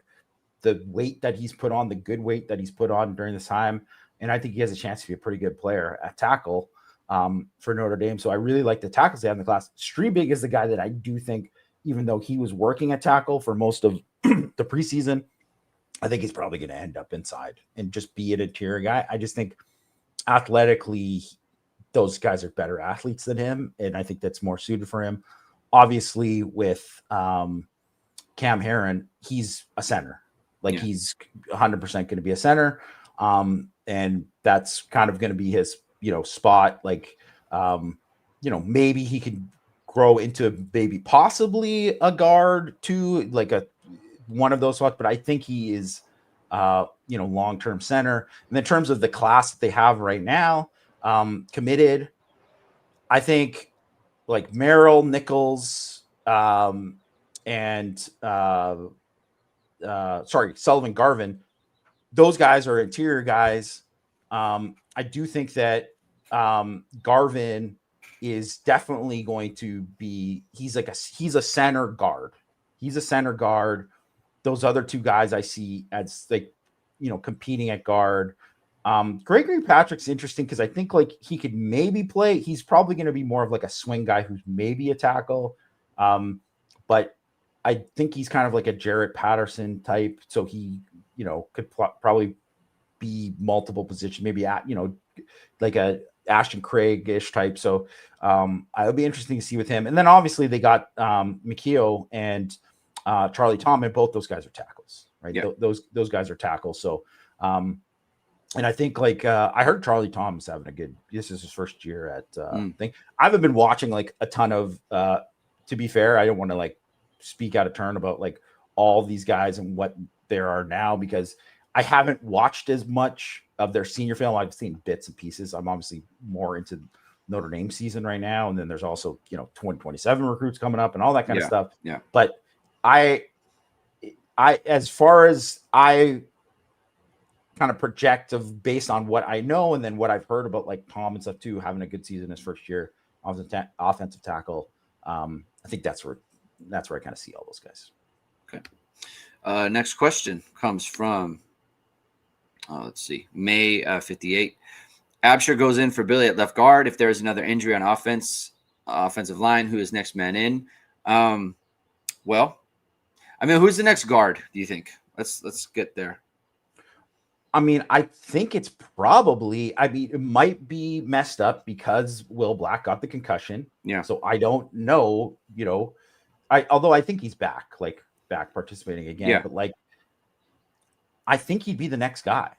Speaker 2: the weight that he's put on, the good weight that he's put on during this time, and I think he has a chance to be a pretty good player at tackle for Notre Dame. So I really like the tackles they have in the class. Strebig is the guy that I do think, even though he was working at tackle for most of the preseason, I think he's probably going to end up inside and just be an interior guy. I just think athletically, those guys are better athletes than him, and I think that's more suited for him. Obviously, with Cam Herron, he's a center. Like he's 100% going to be a center, and that's kind of going to be his, spot. Like, maybe he could grow into maybe possibly a guard too, like one of those spots, but I think he is long-term center. And in terms of the class that they have right now, committed, I think like Merrill, Nichols, and Sullivan Garvin, those guys are interior guys. I do think that Garvin is definitely going to be, he's a center guard. He's a center guard. Those other 2 guys I see as like, competing at guard. Gregory Patrick's interesting because I think like he could maybe play. He's probably going to be more of like a swing guy who's maybe a tackle. But I think he's kind of like a Jarrett Patterson type. So he, could probably be multiple position, maybe at, like a Ashton Craig-ish type. So it'll be interesting to see with him. And then obviously they got McKeo and Charlie Tom, and both those guys are tackles, right? Yeah. Those guys are tackles. So and I think like I heard Charlie Tom is having this is his first year at thing. I haven't been watching like a ton of to be fair, I don't want to like speak out of turn about like all these guys and what there are now, because I haven't watched as much of their senior film. I've seen bits and pieces. I'm obviously more into Notre Dame season right now. And then there's also, 2027 recruits coming up and all that kind of stuff.
Speaker 1: Yeah.
Speaker 2: But I, as far as I kind of project of based on what I know, and then what I've heard about like Tom and stuff too, having a good season his first year, offensive tackle. I think that's where I kind of see all those guys.
Speaker 1: Okay. Next question comes from, let's see, May 58. Absher goes in for Billy at left guard. If there is another injury on offensive line, who is next man in? Well, I mean, who's the next guard, do you think? Let's get there.
Speaker 2: I mean, I think it's probably, it might be messed up because Will Black got the concussion.
Speaker 1: Yeah.
Speaker 2: So I don't know, although I think he's back participating again. Yeah. But like, I think he'd be the next guy.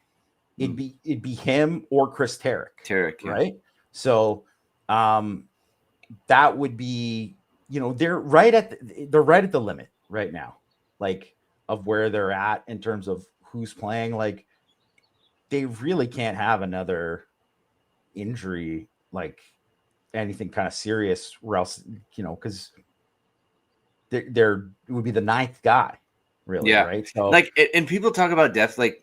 Speaker 2: It'd be him or Chris Tarek.
Speaker 1: Yeah.
Speaker 2: Right. So that would be, they're right at the limit right now, like of where they're at in terms of who's playing. Like, they really can't have another injury, like anything kind of serious, or else, because there would be the 9th guy, really.
Speaker 1: Yeah.
Speaker 2: Right. So
Speaker 1: like, and people talk about depth, like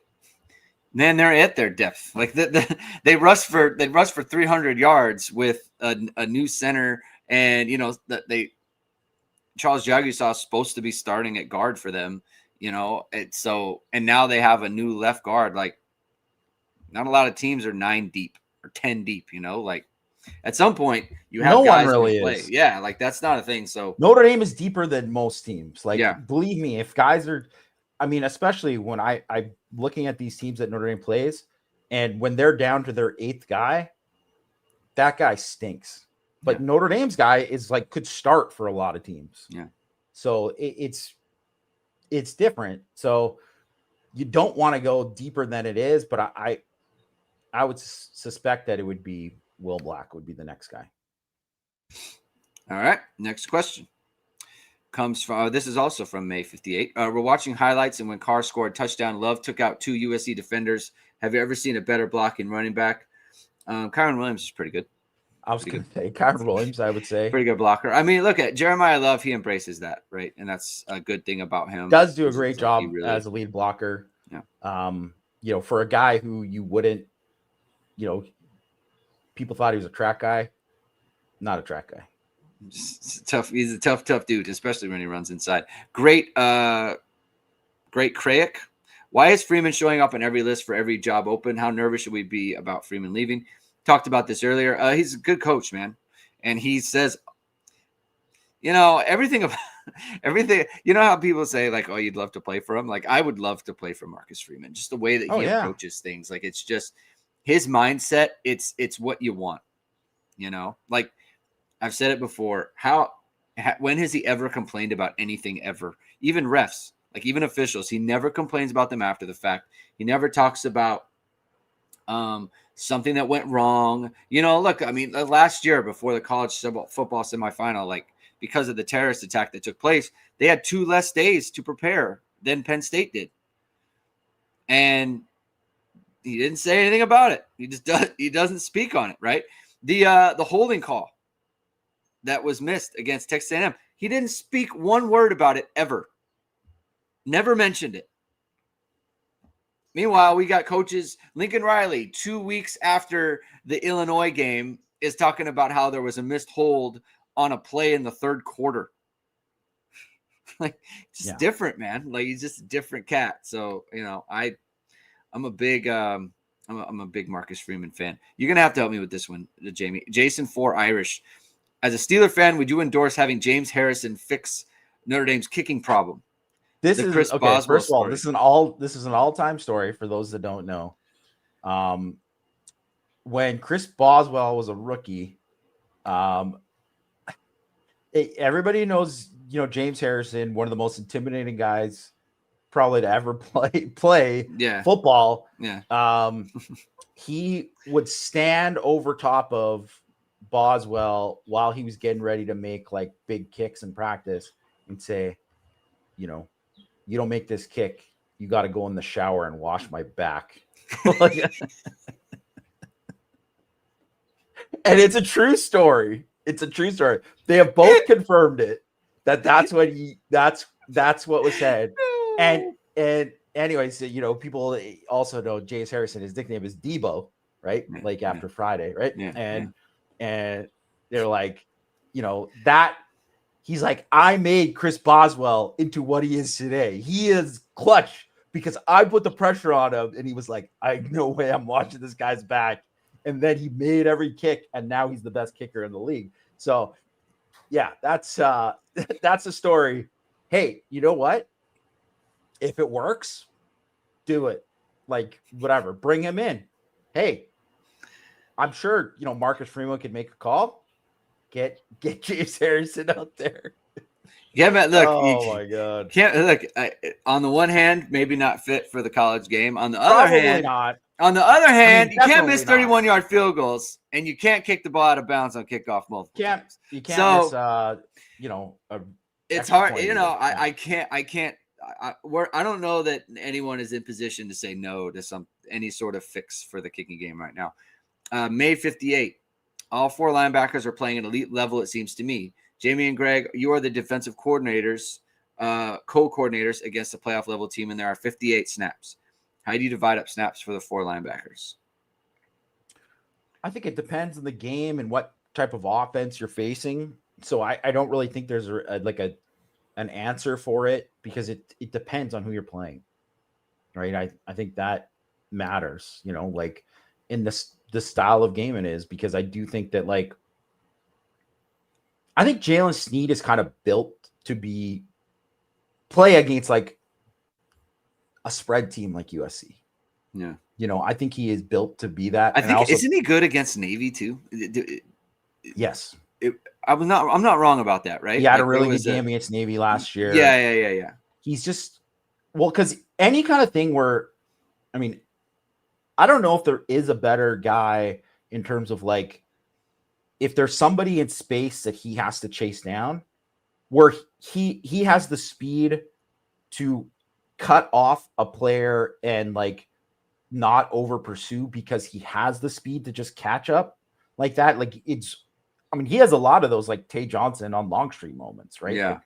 Speaker 1: Man, they're at their depth. Like they rush for 300 yards with a new center, and Charles Jaguar is supposed to be starting at guard for them. And now they have a new left guard. Like, not a lot of teams are 9 deep or 10 deep. Like at some point you have
Speaker 2: no
Speaker 1: guys
Speaker 2: one really
Speaker 1: who play.
Speaker 2: is.
Speaker 1: Yeah, like that's not a thing. So
Speaker 2: Notre Dame is deeper than most teams. Like,
Speaker 1: yeah.
Speaker 2: Believe me, if guys are, especially when I'm looking at these teams that Notre Dame plays, and when they're down to their 8th guy, that guy stinks. But Notre Dame's guy is like could start for a lot of teams.
Speaker 1: Yeah.
Speaker 2: So it's different. So you don't want to go deeper than it is, but I would suspect that it would be Will Black would be the next guy.
Speaker 1: All right. Next question comes from, this is also from May 58. We're watching highlights, and when Carr scored touchdown, Love took out 2 USC defenders. Have you ever seen a better blocking running back? Kyron Williams is pretty good.
Speaker 2: I was going to say Kyron Williams, I would say.
Speaker 1: Pretty good blocker. I mean, look at Jeremiah Love. He embraces that, right? And that's a good thing about him.
Speaker 2: Does do a great job as a lead blocker.
Speaker 1: Yeah.
Speaker 2: For a guy who you wouldn't, people thought he was a track guy. Not a track guy.
Speaker 1: Tough. He's a tough dude, especially when he runs inside. Great Crayick. Why is Freeman showing up on every list for every job open? How nervous should we be about Freeman leaving? Talked about this earlier. He's a good coach, man. And he says, everything about everything. You know how people say, like, oh, you'd love to play for him? Like, I would love to play for Marcus Freeman. Just the way that he approaches things. Like, it's just his mindset. It's what you want. Like I've said it before. When has he ever complained about anything ever? Even refs, like even officials, he never complains about them after the fact. He never talks about something that went wrong. Look, I mean, last year before the college football semifinal, like because of the terrorist attack that took place, they had 2 less days to prepare than Penn State did. And he didn't say anything about it. He doesn't speak on it, right? The holding call that was missed against Texas A&M, he didn't speak one word about it ever. Never mentioned it. Meanwhile, we got coaches, Lincoln Riley, 2 weeks after the Illinois game, is talking about how there was a missed hold on a play in the 3rd quarter. Like, just different, man. Like, he's just a different cat. So, I'm a big I'm a big Marcus Freeman fan. You're gonna have to help me with this one, Jamie. Jason 4 Irish. As a Steeler fan, would you endorse having James Harrison fix Notre Dame's kicking problem?
Speaker 2: This is Chris okay. Boswell first of all, story. This is an all-time story for those that don't know. When Chris Boswell was a rookie, everybody knows, James Harrison, one of the most intimidating guys probably to ever play football.
Speaker 1: Yeah.
Speaker 2: He would stand over top of Boswell while he was getting ready to make like big kicks in practice and say, you don't make this kick, you got to go in the shower and wash my back. And it's a true story. They have both confirmed it. That's what was said. And anyways, people also know James Harrison, his nickname is Debo, right? Like after Friday, right? And they're like, that he's like, I made Chris Boswell into what he is today. He is clutch because I put the pressure on him, and he was like, no way I'm watching this guy's back. And then he made every kick, and now he's the best kicker in the league. So yeah, that's a story. Hey, you know what? If it works, do it. Like, whatever, bring him in. Hey, I'm sure, Marcus Freeman could make a call. Get James Harrison out there.
Speaker 1: Yeah, man, look.
Speaker 2: Oh, my God.
Speaker 1: Can't look. On the one hand, maybe not fit for the college game. On the other hand,
Speaker 2: not.
Speaker 1: On the other hand, you can't miss 31-yard field goals, and you can't kick the ball out of bounds on kickoff multiple times.
Speaker 2: You can't miss,
Speaker 1: it's hard. I can't. I don't know that anyone is in position to say no to any sort of fix for the kicking game right now. May 58. All 4 linebackers are playing at elite level, it seems to me. Jamie and Greg, you are the defensive coordinators, co-coordinators against a playoff level team, and there are 58 snaps. How do you divide up snaps for the 4 linebackers?
Speaker 2: I think it depends on the game and what type of offense you're facing. So I don't really think there's an answer for it, because it depends on who you're playing, right? I think that matters, like in the style of game it is, because I do think that, like, I think Jalen Sneed is kind of built to play against like a spread team like USC.
Speaker 1: Yeah.
Speaker 2: I think he is built to be that.
Speaker 1: I think isn't he good against Navy too?
Speaker 2: Yes.
Speaker 1: I'm not wrong about that, right?
Speaker 2: He had a really good game against Navy last year.
Speaker 1: Yeah.
Speaker 2: He's just, well, because any kind of thing where, I mean, I don't know if there is a better guy in terms of, like, if there's somebody in space that he has to chase down, where he has the speed to cut off a player and, like, not over pursue, because he has the speed to just catch up like that. Like, he has a lot of those, like Tay Johnson on Longstreet moments, right?
Speaker 1: Yeah.
Speaker 2: Like,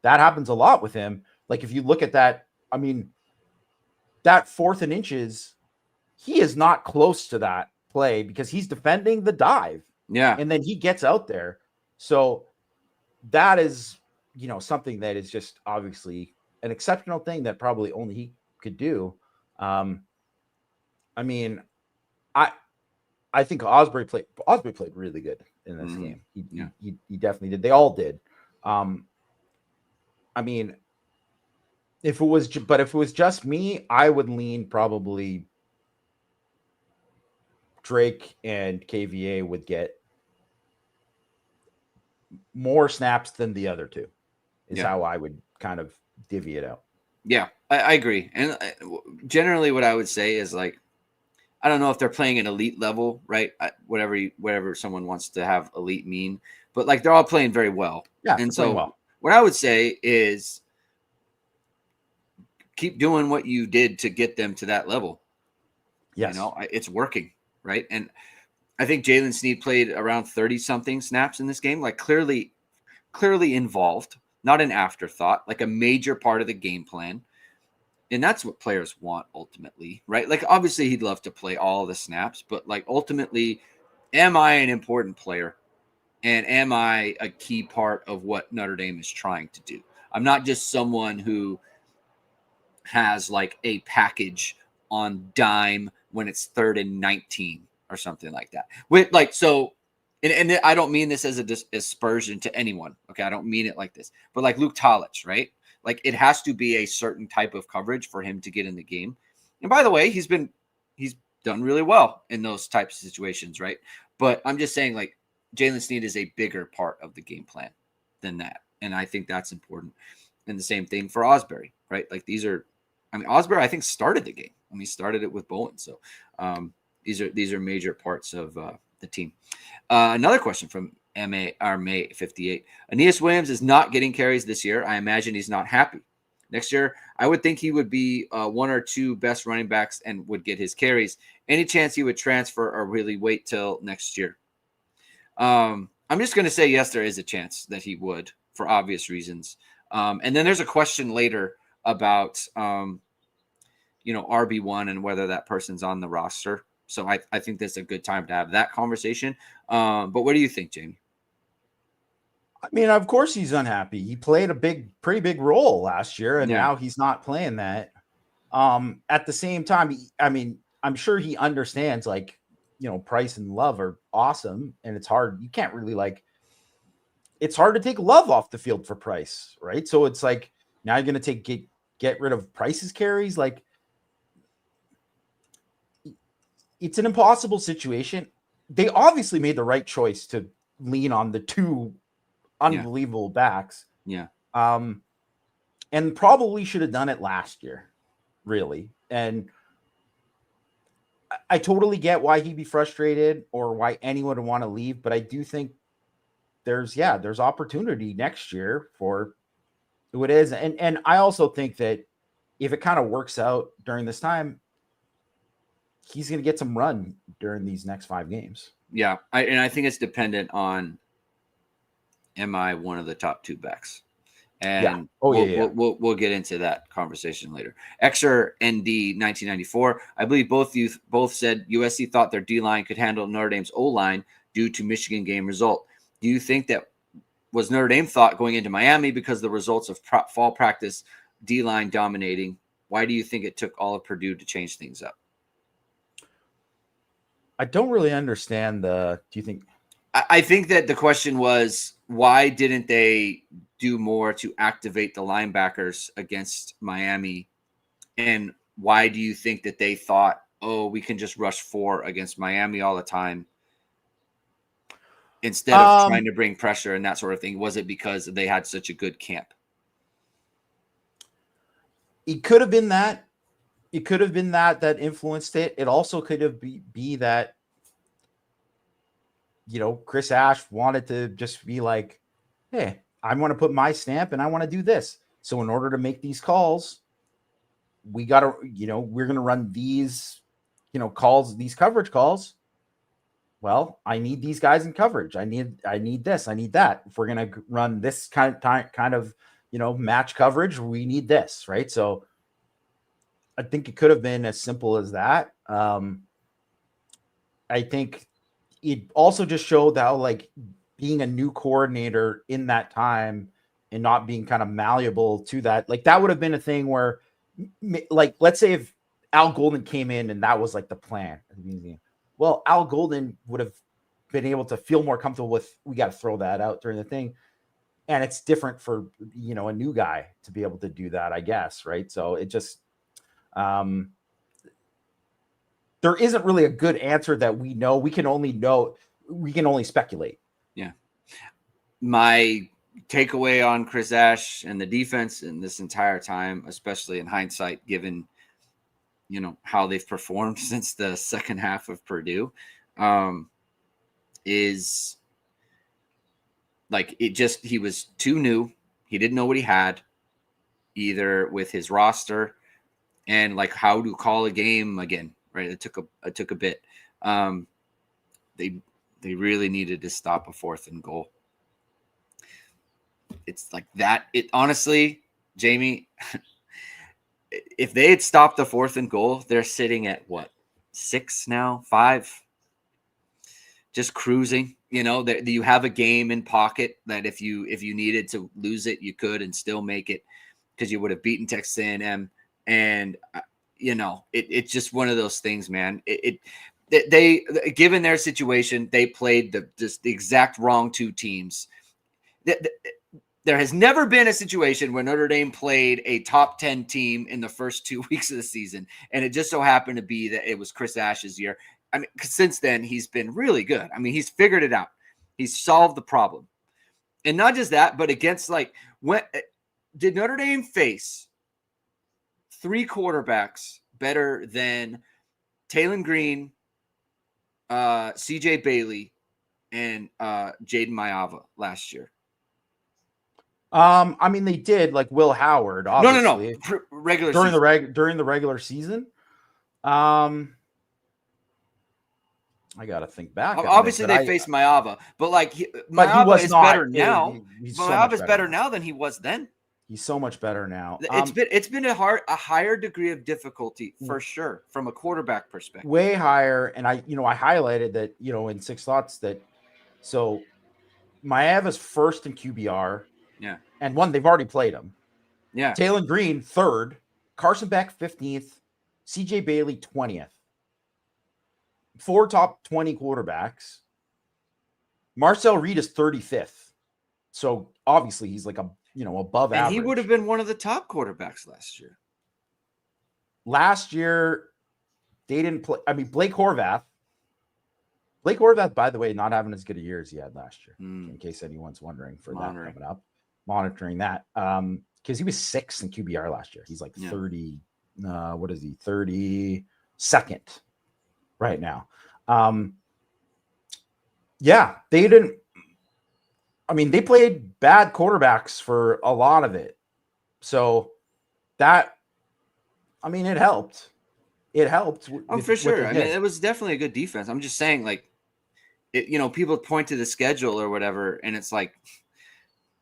Speaker 2: that happens a lot with him. Like, if you look at that, that 4th and inches, he is not close to that play because he's defending the dive.
Speaker 1: Yeah.
Speaker 2: And then he gets out there. So that is, something that is just obviously an exceptional thing that probably only he could do. I think Osbury played really good in this game. He definitely did. They all did. If it was just me, I would lean probably Drake and KVA would get more snaps than the other two, is how I would kind of divvy it out.
Speaker 1: Yeah, I agree. And generally what I would say is, like, I don't know if they're playing an elite level, right? Whatever someone wants to have elite mean, but, like, they're all playing very well.
Speaker 2: Yeah.
Speaker 1: And so what I would say is keep doing what you did to get them to that level.
Speaker 2: Yes.
Speaker 1: It's working, right? And I think Jalen Sneed played around 30-something snaps in this game, like clearly involved, not an afterthought, like a major part of the game plan. And that's what players want ultimately, right? Like, obviously he'd love to play all the snaps, but, like, ultimately, am I an important player? And am I a key part of what Notre Dame is trying to do? I'm not just someone who has, like, a package on dime when it's 3rd and 19 or something like that. With, like, so, and I don't mean this as a aspersion to anyone. Okay. I don't mean it like this, but, like, Luke Talich, right? Like, it has to be a certain type of coverage for him to get in the game. And by the way, he's done really well in those types of situations, right? But I'm just saying, like, Jalen Sneed is a bigger part of the game plan than that. And I think that's important. And the same thing for Osbury, right? Like, Osbury, I think, started the game. He started it with Bowen. So these are major parts of the team. Another question from May 58. Aeneas Williams is not getting carries this year. I imagine he's not happy. Next year, I would think he would be 1 or 2 best running backs and would get his carries. Any chance he would transfer, or really wait till next year? I'm just going to say yes, there is a chance that he would, for obvious reasons. And then there's a question later about RB1 and whether that person's on the roster. So I think that's a good time to have that conversation. But what do you think, Jamie?
Speaker 2: Of course he's unhappy. He played a pretty big role last year, and now he's not playing that. At the same time, I'm sure he understands, like, Price and Love are awesome, and it's hard. You can't really, like, it's hard to take Love off the field for Price, right? So it's like, now you're going to get rid of Price's carries. Like, it's an impossible situation. They obviously made the right choice to lean on the 2 unbelievable backs.
Speaker 1: Yeah.
Speaker 2: And probably should have done it last year, really. And I totally get why he'd be frustrated, or why anyone would want to leave. But I do think there's opportunity next year for who it is. And I also think that if it kind of works out during this time, he's going to get some run during these next 5 games.
Speaker 1: Yeah. I think it's dependent on, am I one of the top 2 backs? And
Speaker 2: yeah.
Speaker 1: We'll get into that conversation later. Exer ND 1994. I believe both said USC thought their D line could handle Notre Dame's O line due to Michigan game result. Do you think that was Notre Dame thought going into Miami because the results of fall practice D line dominating? Why do you think it took all of Purdue to change things up?
Speaker 2: I don't really understand do you think?
Speaker 1: I think that the question was, why didn't they do more to activate the linebackers against Miami? And why do you think that they thought, oh, we can just rush 4 against Miami all the time instead of trying to bring pressure and that sort of thing? Was it because they had such a good camp?
Speaker 2: It could have been that. It could have been that influenced it. It also could have be that, Chris Ash wanted to just be like, hey, I want to put my stamp and I want to do this. So in order to make these calls, we got to, we're going to run these, calls, these coverage calls. Well, I need these guys in coverage. I need this. I need that. If we're going to run this kind of, match coverage, we need this. Right. So I think it could have been as simple as that. I think it also just showed how, like, being a new coordinator in that time and not being kind of malleable to that, like, that would have been a thing where, like, let's say if Al Golden came in and that was like the plan at the beginning, well, Al Golden would have been able to feel more comfortable with, we got to throw that out during the thing. And it's different for, a new guy to be able to do that, I guess. Right. So it just, there isn't really a good answer that we know. We can only speculate.
Speaker 1: Yeah. My takeaway on Chris Ash and the defense in this entire time, especially in hindsight, given, how they've performed since the second half of Purdue, is like, he was too new. He didn't know what he had either with his roster and like how to call a game again. Right. It took a bit. They really needed to stop a 4th and goal. It's like that. It honestly, Jamie, if they had stopped the 4th and goal, they're sitting at what, 6 now, 5, just cruising. That you have a game in pocket that if you needed to lose it, you could and still make it because you would have beaten Texas A&M. And it's just one of those things, man. They given their situation, they played the exact wrong 2 teams. There has never been a situation where Notre Dame played a top 10 team in the first 2 weeks of the season. And it just so happened to be that it was Chris Ash's year. I mean, since then, he's been really good. I mean, he's figured it out. He's solved the problem. And not just that, but against, like, when did Notre Dame face 3 quarterbacks better than Taylon Green, CJ Bailey, and Jaden Maiava last year?
Speaker 2: I mean, they did, like Will Howard, obviously.
Speaker 1: No. Regular
Speaker 2: during the regular season. I gotta think back.
Speaker 1: Obviously, they faced Maiava, but like Maiava is better now. Maiava is better now than he was then.
Speaker 2: He's so much better now.
Speaker 1: It's been a higher degree of difficulty for sure from a quarterback perspective.
Speaker 2: Way higher, and I highlighted that in 6 thoughts that so Maiava's first in QBR.
Speaker 1: Yeah,
Speaker 2: and they've already played him.
Speaker 1: Yeah,
Speaker 2: Taylon Green 3rd, Carson Beck 15th, CJ Bailey 20th. 4 top 20 quarterbacks. Marcel Reed is 35th. So obviously he's like above average.
Speaker 1: He would have been one of the top quarterbacks last year.
Speaker 2: Last year, they didn't play. I mean, Blake Horvath, by the way, not having as good a year as he had last year, in case anyone's wondering for that coming up. Monitoring that. Because he was 6th in QBR last year. He's like 30, what is he? 32nd right now. They didn't. I mean, they played bad quarterbacks for a lot of it. So that, I mean, it helped. It helped.
Speaker 1: For sure. I mean, it was definitely a good defense. I'm just saying, like, people point to the schedule or whatever, and it's like,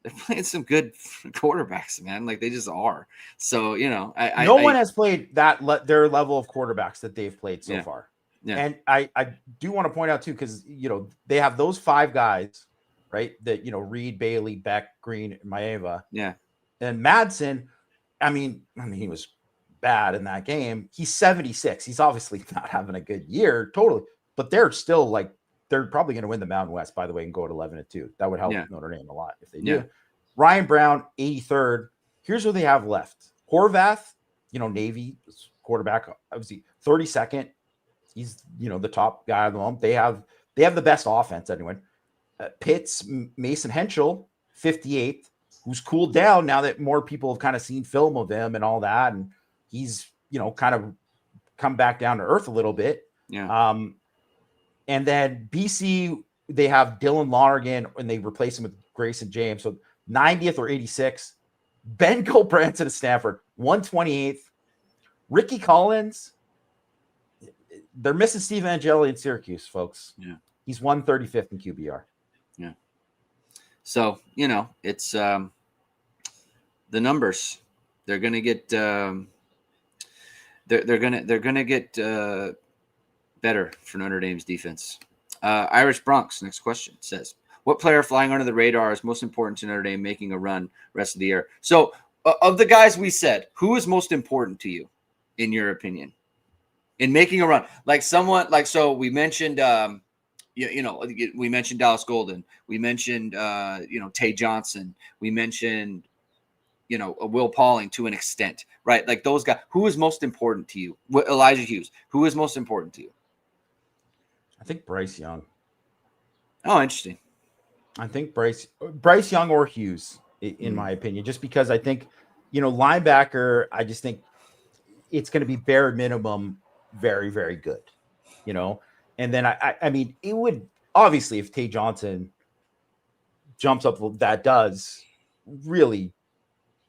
Speaker 1: they're playing some good quarterbacks, man. Like they just are. So,
Speaker 2: no one has played their level of quarterbacks that they've played so far.
Speaker 1: Yeah.
Speaker 2: And I do want to point out too, because they have those 5 guys, right? That Reed, Bailey, Beck, Green, Maeva.
Speaker 1: Yeah.
Speaker 2: And Madsen, I mean, he was bad in that game. He's 76. He's obviously not having a good year, totally. But they're still they're probably going to win the Mountain West, by the way, and go at 11-2. That would help Notre Dame a lot if they do. Ryan Brown, 83rd. Here's what they have left. Horvath, Navy quarterback, obviously 32nd. He's the top guy of the moment. They have the best offense anyway. Pitts, Mason Henschel, 58th, who's cooled down now that more people have kind of seen film of him and all that, and he's kind of come back down to earth a little bit.
Speaker 1: Yeah.
Speaker 2: And then BC, they have Dylan Lonergan, and they replace him with Grayson James. So 90th or 86th. Ben Gulbranson of Stanford, 128th. Ricky Collins. They're missing Steve Angeli in Syracuse, folks.
Speaker 1: Yeah.
Speaker 2: He's 135th in QBR.
Speaker 1: Yeah. So, it's the numbers. They're going to get they're going to get better for Notre Dame's defense. Irish Bronx, next question, says, what player flying under the radar is most important to Notre Dame making a run rest of the year? So, of the guys we said, who is most important to you, in your opinion, in making a run? Like someone so we mentioned we mentioned Dallas Golden, we mentioned Tay Johnson, we mentioned Will Pauling to an extent, right? Like those guys. Who is most important to you? Elijah Hughes. Who is most important to you?
Speaker 2: I think Bryce Young.
Speaker 1: Oh, interesting.
Speaker 2: I think Bryce Young or Hughes, in my opinion, just because I think, linebacker, I just think it's going to be bare minimum very, very good, and then I mean, it would obviously, if Tay Johnson jumps up, that does really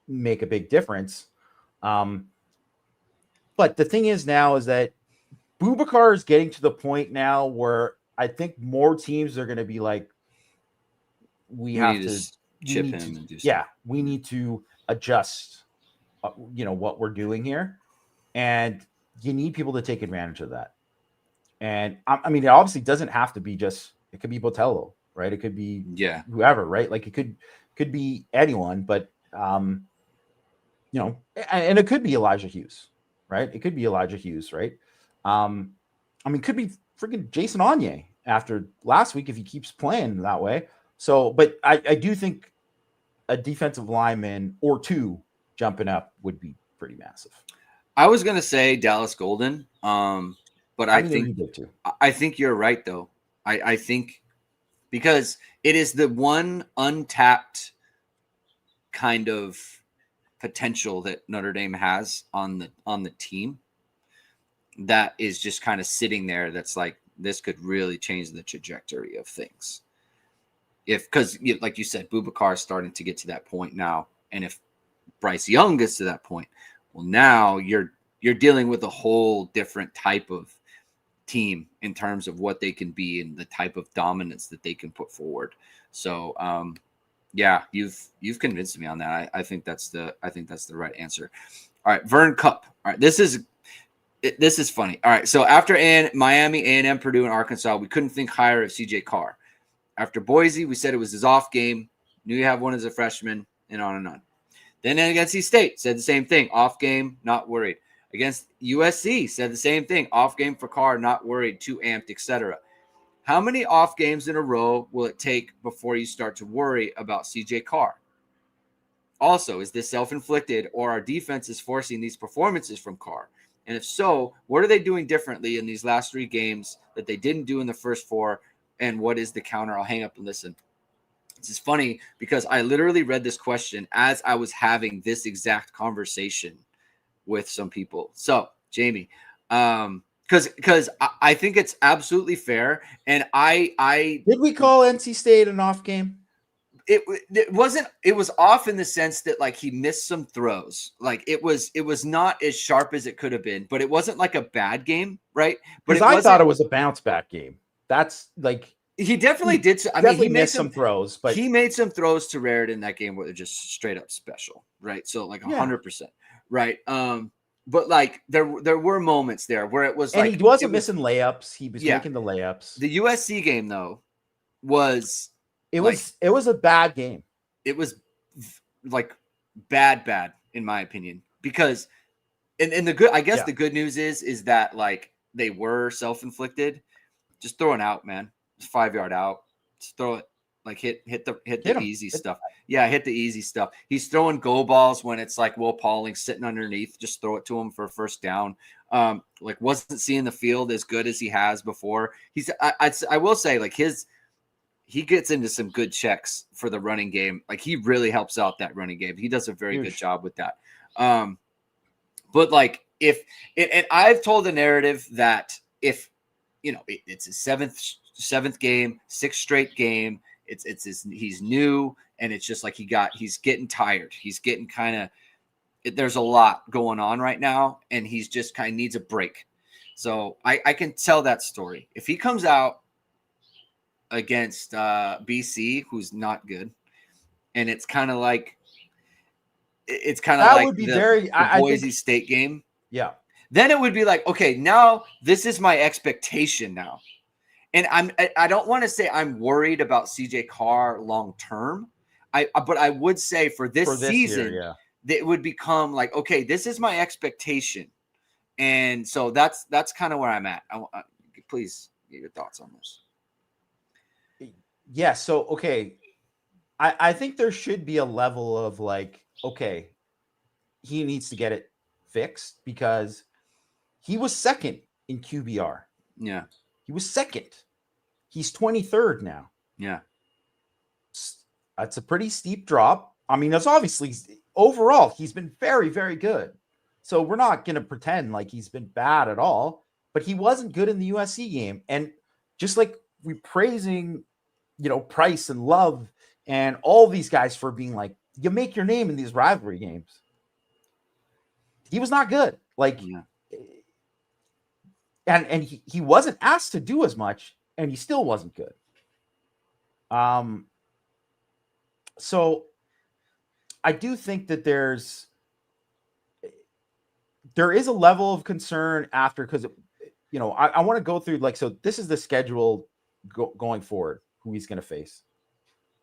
Speaker 2: make a big difference. But the thing is now is that Boubacar is getting to the point now where I think more teams are going to be like, we have to chip him and do something. We need to adjust, what we're doing here. And you need people to take advantage of that. And I mean, it obviously doesn't have to be it could be Botello, right? It could be whoever, right? Like it could be anyone, but, and it could be Elijah Hughes, right? It could be Elijah Hughes, right? I mean, it could be freaking Jason Onye after last week if he keeps playing that way. So, but I do think a defensive lineman or two jumping up would be pretty massive.
Speaker 1: I was going to say Dallas Golden, but I think you're right, though. I think because it is the one untapped kind of potential that Notre Dame has on the team that is just kind of sitting there. That's like, this could really change the trajectory of things. Because like you said, Boubacar is starting to get to that point now. And if Bryce Young gets to that point, well, now you're dealing with a whole different type of team in terms of what they can be and the type of dominance that they can put forward. So, you've convinced me on that. I think that's the right answer. All right, Vern Cup. All right, this is funny. All right, so after Miami, A&M, Purdue, and Arkansas, we couldn't think higher of CJ Carr. After Boise, we said it was his off game. Knew you have one as a freshman, and on and on. Then against NC State, said the same thing. Off game, not worried. Against USC, said the same thing. Off game for Carr, not worried, too amped, etc. How many off games in a row will it take before you start to worry about CJ Carr? Also, is this self-inflicted, or are defenses forcing these performances from Carr? And if so, what are they doing differently in these last 3 games that they didn't do in the first 4? And what is the counter? I'll hang up and listen. This is funny because I literally read this question as I was having this exact conversation with some people. So, Jamie, because I think it's absolutely fair. And I
Speaker 2: did we call NC State an off game?
Speaker 1: It wasn't. It was off in the sense that like he missed some throws. Like it was not as sharp as it could have been, but it wasn't like a bad game, right? But
Speaker 2: I thought it was a bounce back game. That's like
Speaker 1: He definitely did. I mean,
Speaker 2: Definitely missed some throws, but
Speaker 1: he made some throws to Raritan in that game where they're just straight up special, right? So like 100%, right? But like there were moments there where it was
Speaker 2: and
Speaker 1: like
Speaker 2: he wasn't missing layups. He was
Speaker 1: yeah.
Speaker 2: making the layups.
Speaker 1: The USC game though was
Speaker 2: it was a bad game.
Speaker 1: It was like bad in my opinion, because and the good, I guess the good news is that like they were self-inflicted. Just throw it out, man. Just 5-yard out. Just throw it. Like hit the easy stuff. Yeah, hit the easy stuff. He's throwing go balls when it's like Will Pauling sitting underneath. Just throw it to him for a first down. Like wasn't seeing the field as good as he has before. I will say like he gets into some good checks for the running game. Like he really helps out that running game. He does a very good job with that. But like and I've told the narrative that if it's his seventh game, 6th straight game. He's new, and it's just like he's getting tired. He's getting there's a lot going on right now, and he's just kind of needs a break. So I can tell that story. If he comes out against BC, who's not good, and it's kind of like
Speaker 2: would be
Speaker 1: the Boise State game.
Speaker 2: Yeah.
Speaker 1: Then it would be like, okay, now this is my expectation now. And I don't want to say I'm worried about CJ Carr long term. But I would say for this season, it would become like, okay, this is my expectation. And so that's kind of where I'm at. Please get your thoughts on this.
Speaker 2: Yeah. So, okay. I think there should be a level of like, okay, he needs to get it fixed because he was second in QBR.
Speaker 1: Yeah.
Speaker 2: He was second. He's 23rd now.
Speaker 1: Yeah.
Speaker 2: That's a pretty steep drop. I mean, that's obviously overall, he's been very, very good. So we're not going to pretend like he's been bad at all, but he wasn't good in the USC game. And just like we're praising, Price and Love and all these guys for being like, you make your name in these rivalry games. He was not good. Like, and he wasn't asked to do as much, and he still wasn't good. So I do think that there is a level of concern after, because I want to go through so this is the schedule going forward, who he's going to face.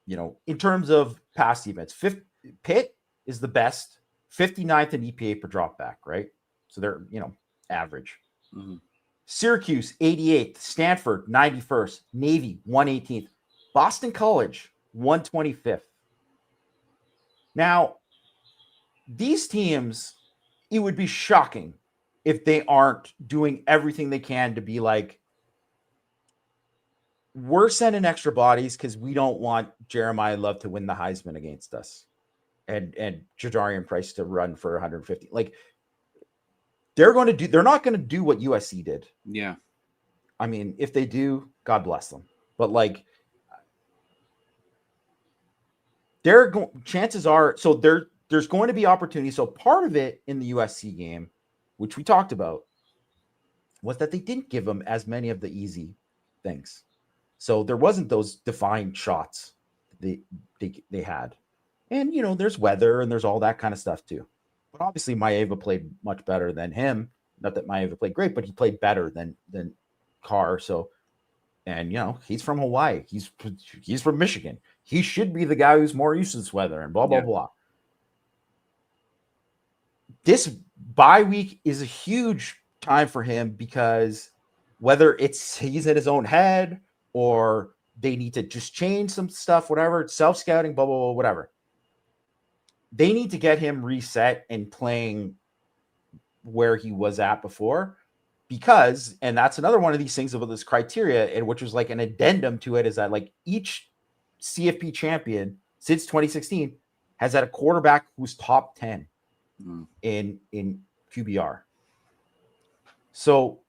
Speaker 2: In terms of past events, Pitt is the best, 59th in EPA per drop back, right? So they're average.
Speaker 1: Mm-hmm.
Speaker 2: Syracuse 88th, Stanford 91st, Navy 118th, Boston College 125th. Now, these teams, it would be shocking if they aren't doing everything they can to be like, we're sending extra bodies because we don't want Jeremiah Love to win the Heisman against us and Jadarian Price to run for 150. Like, they're not going to do what USC did.
Speaker 1: Yeah.
Speaker 2: I mean, if they do, God bless them. But like, chances are, so there's going to be opportunity. So part of it in the USC game, which we talked about, was that they didn't give them as many of the easy things. So there wasn't those defined shots they had. And, there's weather and there's all that kind of stuff too. But obviously Maeva played much better than him. Not that Maeva played great, but he played better than Carr. So, and he's from Hawaii. He's from Michigan. He should be the guy who's more used to this weather and blah, blah, blah. This bye week is a huge time for him because whether he's in his own head or they need to just change some stuff, whatever, self-scouting, blah, blah, blah, whatever. They need to get him reset and playing where he was at before because, and that's another one of these things about this criteria, and which was like an addendum to it, is that like each CFP champion since 2016 has had a quarterback who's top 10 in QBR. So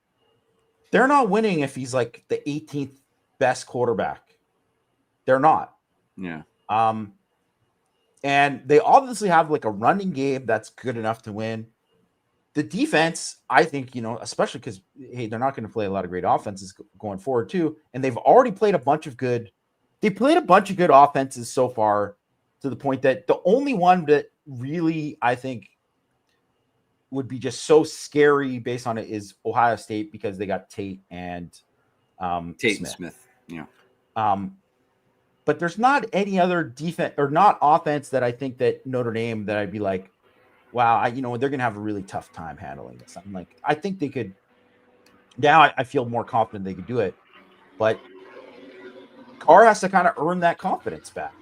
Speaker 2: they're not winning if he's like the 18th best quarterback. They're not.
Speaker 1: Yeah.
Speaker 2: And they obviously have like a running game that's good enough to win. the defense, I think, especially because, hey, they're not going to play a lot of great offenses going forward too. And they've already played a bunch of good offenses so far, to the point that the only one that really, I think, would be just so scary based on it is Ohio State, because they got Tate and
Speaker 1: Smith. Yeah.
Speaker 2: But there's not any other defense or not offense that I think that Notre Dame that I'd be like, wow, they're going to have a really tough time handling this. I'm like, I think they could. Now I feel more confident they could do it, but Carr has to kind of earn that confidence back.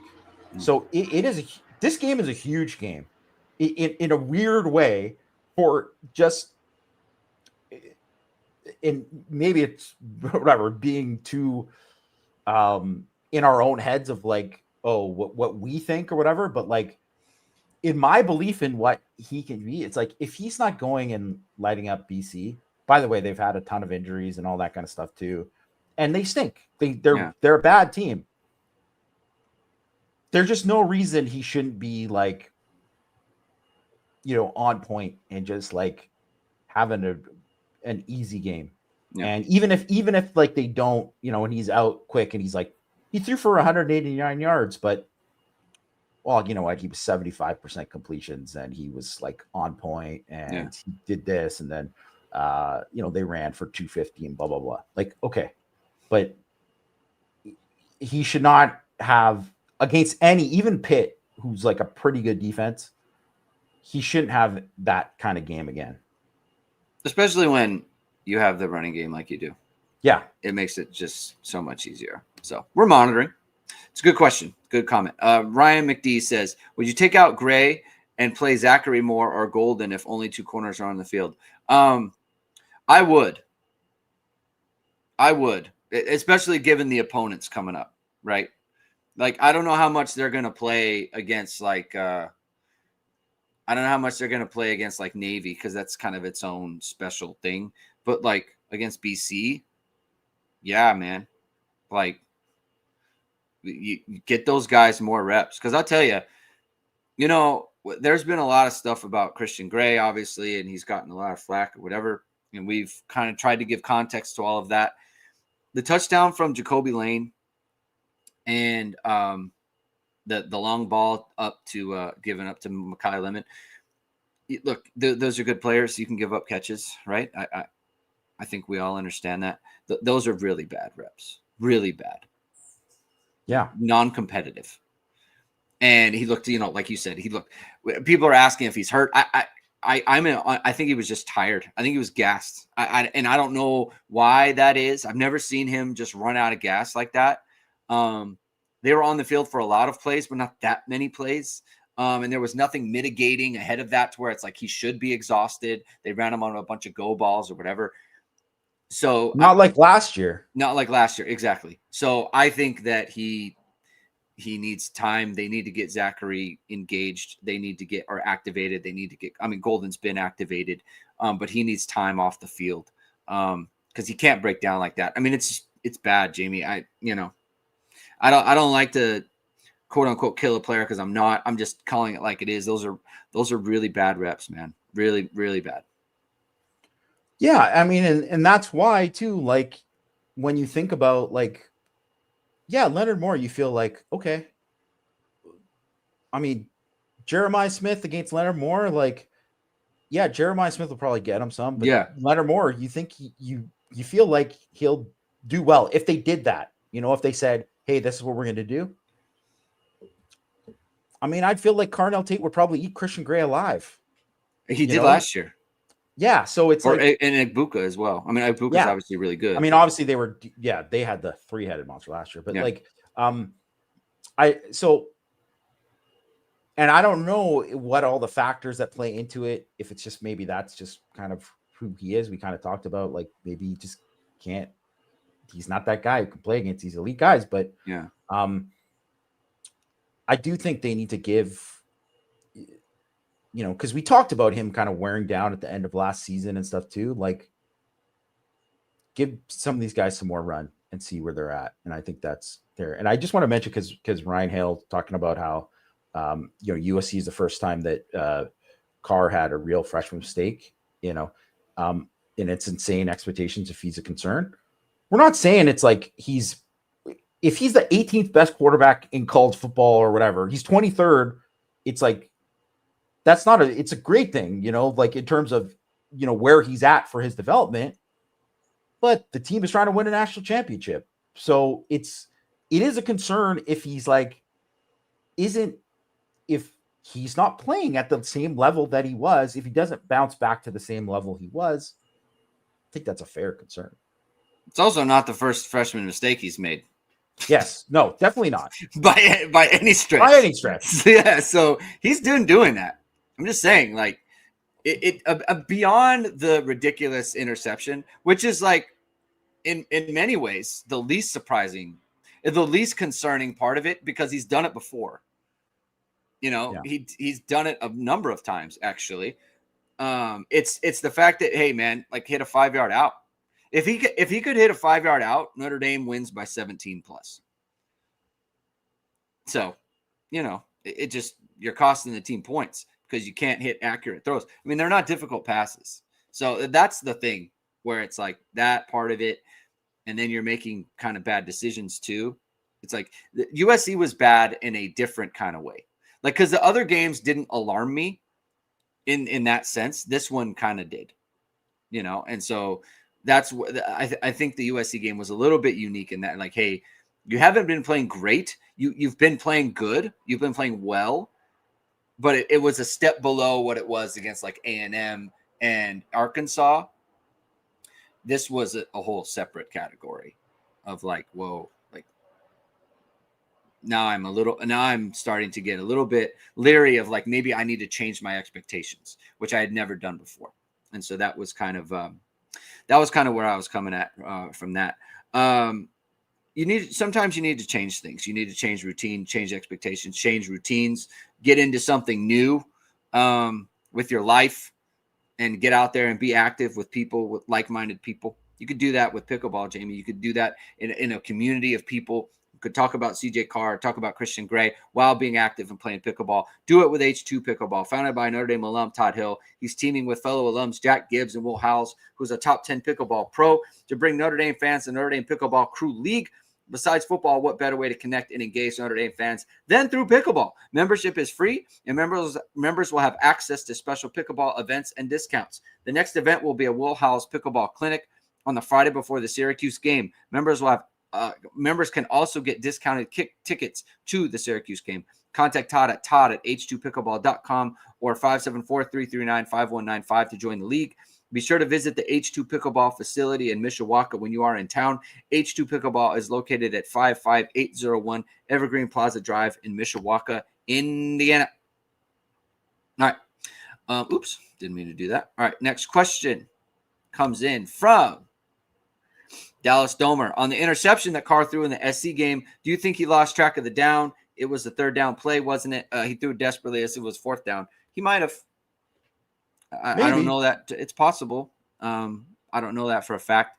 Speaker 2: So this game is a huge game in a weird way, for just, in maybe it's whatever, being too in our own heads of like, oh, what we think or whatever. But like, in my belief in what he can be, it's like, if he's not going and lighting up BC, by the way, they've had a ton of injuries and all that kind of stuff too, and they stink. They're a bad team. There's just no reason he shouldn't be like, on point and just like having an easy game. Yeah. And even if like they don't, and he's out quick and he's like, he threw for 189 yards, but well, you know what? He was 75% completions and he was like on point, and he did this. And then, they ran for 250 and blah, blah, blah. Like, okay. But he should not have, against even Pitt, who's like a pretty good defense, he shouldn't have that kind of game again.
Speaker 1: Especially when you have the running game like you do.
Speaker 2: Yeah.
Speaker 1: It makes it just so much easier. So we're monitoring. It's a good question. Good comment. Ryan McD says, would you take out Gray and play Zachary Moore or Golden if only two corners are on the field? I would. Especially given the opponents coming up, right? Like, I don't know how much they're going to play against, like, I don't know how much they're going to play against, like, Navy, because that's kind of its own special thing. But, like, against BC, yeah, man. Like, you get those guys more reps. Because I'll tell you, there's been a lot of stuff about Christian Gray, obviously, and he's gotten a lot of flack or whatever. And we've kind of tried to give context to all of that. The touchdown from Jacoby Lane and the long ball up to given up to Mekhi Lemon. Look, those are good players. You can give up catches, right? I think we all understand that. Those are really bad reps. Really bad.
Speaker 2: Yeah.
Speaker 1: Non-competitive. And he looked, like you said, people are asking if he's hurt. I think he was just tired. I think he was gassed. And I don't know why that is. I've never seen him just run out of gas like that. They were on the field for a lot of plays, but not that many plays. And there was nothing mitigating ahead of that to where it's like he should be exhausted. They ran him on a bunch of go balls or whatever. So
Speaker 2: not like last year.
Speaker 1: Not like last year. Exactly. So I think that he needs time. They need to get Zachary engaged. They need to get activated. They need to get, Golden's been activated, but he needs time off the field because he can't break down like that. It's bad, Jamie. I don't like to quote unquote kill a player because I'm not. I'm just calling it like it is. Those are really bad reps, man. Really, really bad.
Speaker 2: Yeah, and that's why too. Like when you think about like, yeah, Leonard Moore, you feel like, okay. Jeremiah Smith against Leonard Moore, like, yeah, Jeremiah Smith will probably get him some, but yeah, Leonard Moore, you think you feel like he'll do well if they did that. If they said, hey, this is what we're going to do. I'd feel like Carnell Tate would probably eat Christian Gray alive.
Speaker 1: He did last year.
Speaker 2: Yeah, so it's
Speaker 1: and Egbuka as well. Egbuka's obviously really good.
Speaker 2: Obviously they had the three-headed monster last year, but and I don't know what all the factors that play into it. If it's just maybe that's just kind of who he is. We kind of talked about like maybe he just can't. He's not that guy who can play against these elite guys, but
Speaker 1: yeah.
Speaker 2: I do think they need to give. Because we talked about him kind of wearing down at the end of last season and stuff too. Like, give some of these guys some more run and see where they're at. And I think that's there. And I just want to mention because Ryan Hale talking about how USC is the first time that Carr had a real freshman mistake. you know, and it's insane expectations if he's a concern. We're not saying it's like if he's the 18th best quarterback in college football or whatever, he's 23rd. It's like, it's a great thing, like in terms of, where he's at for his development, but the team is trying to win a national championship. So it is a concern if he's like, if he's not playing at the same level that he was, if he doesn't bounce back to the same level he was, I think that's a fair concern.
Speaker 1: It's also not the first freshman mistake he's made.
Speaker 2: Yes, no, definitely not.
Speaker 1: by any stretch.
Speaker 2: By any stretch.
Speaker 1: Yeah, so he's doing that. I'm just saying, like, beyond the ridiculous interception, which is like in many ways the least surprising, the least concerning part of it, because he's done it before. He's done it a number of times actually. It's the fact that, hey man, like, hit a 5-yard out. If he could hit a 5-yard out, Notre Dame wins by 17 plus. So, it just, you're costing the team points because you can't hit accurate throws. I mean, they're not difficult passes. So that's the thing where it's like that part of it. And then you're making kind of bad decisions too. It's like USC was bad in a different kind of way. Like, because the other games didn't alarm me in that sense. This one kind of did, and so that's what I think the USC game was a little bit unique in that, like, hey, you haven't been playing great. You've been playing good. You've been playing well, but it was a step below what it was against like A&M and Arkansas. This was a whole separate category of like, whoa, like now I'm starting to get a little bit leery of like, maybe I need to change my expectations, which I had never done before. And so that was kind of where I was coming at from that. Sometimes you need to change things. You need to change routine, change expectations, change routines, get into something new with your life, and get out there and be active with people, with like-minded people. You could do that with pickleball, Jamie. You could do that in a community of people. You could talk about CJ Carr, talk about Christian Gray while being active and playing pickleball. Do it with H2 Pickleball, founded by Notre Dame alum Todd Hill. He's teaming with fellow alums Jack Gibbs and Will Howells, who's a top 10 pickleball pro, to bring Notre Dame fans to Notre Dame Pickleball Crew League. Besides football, what better way to connect and engage Notre Dame fans than through pickleball? Membership is free, and members will have access to special pickleball events and discounts. The next event will be a Will Howells Pickleball Clinic on the Friday before the Syracuse game. Members can also get discounted tickets to the Syracuse game. Contact Todd at h2pickleball.com or 574-339-5195 to join the league. Be sure to visit the H2 Pickleball facility in Mishawaka when you are in town. H2 Pickleball is located at 55801 Evergreen Plaza Drive in Mishawaka, Indiana. All right. Oops, didn't mean to do that. All right, next question comes in from Dallas Domer. On the interception that Carr threw in the SC game, do you think he lost track of the down? It was a third down play, wasn't it? He threw desperately as it was fourth down. He might have. I don't know that. It's possible. I don't know that for a fact.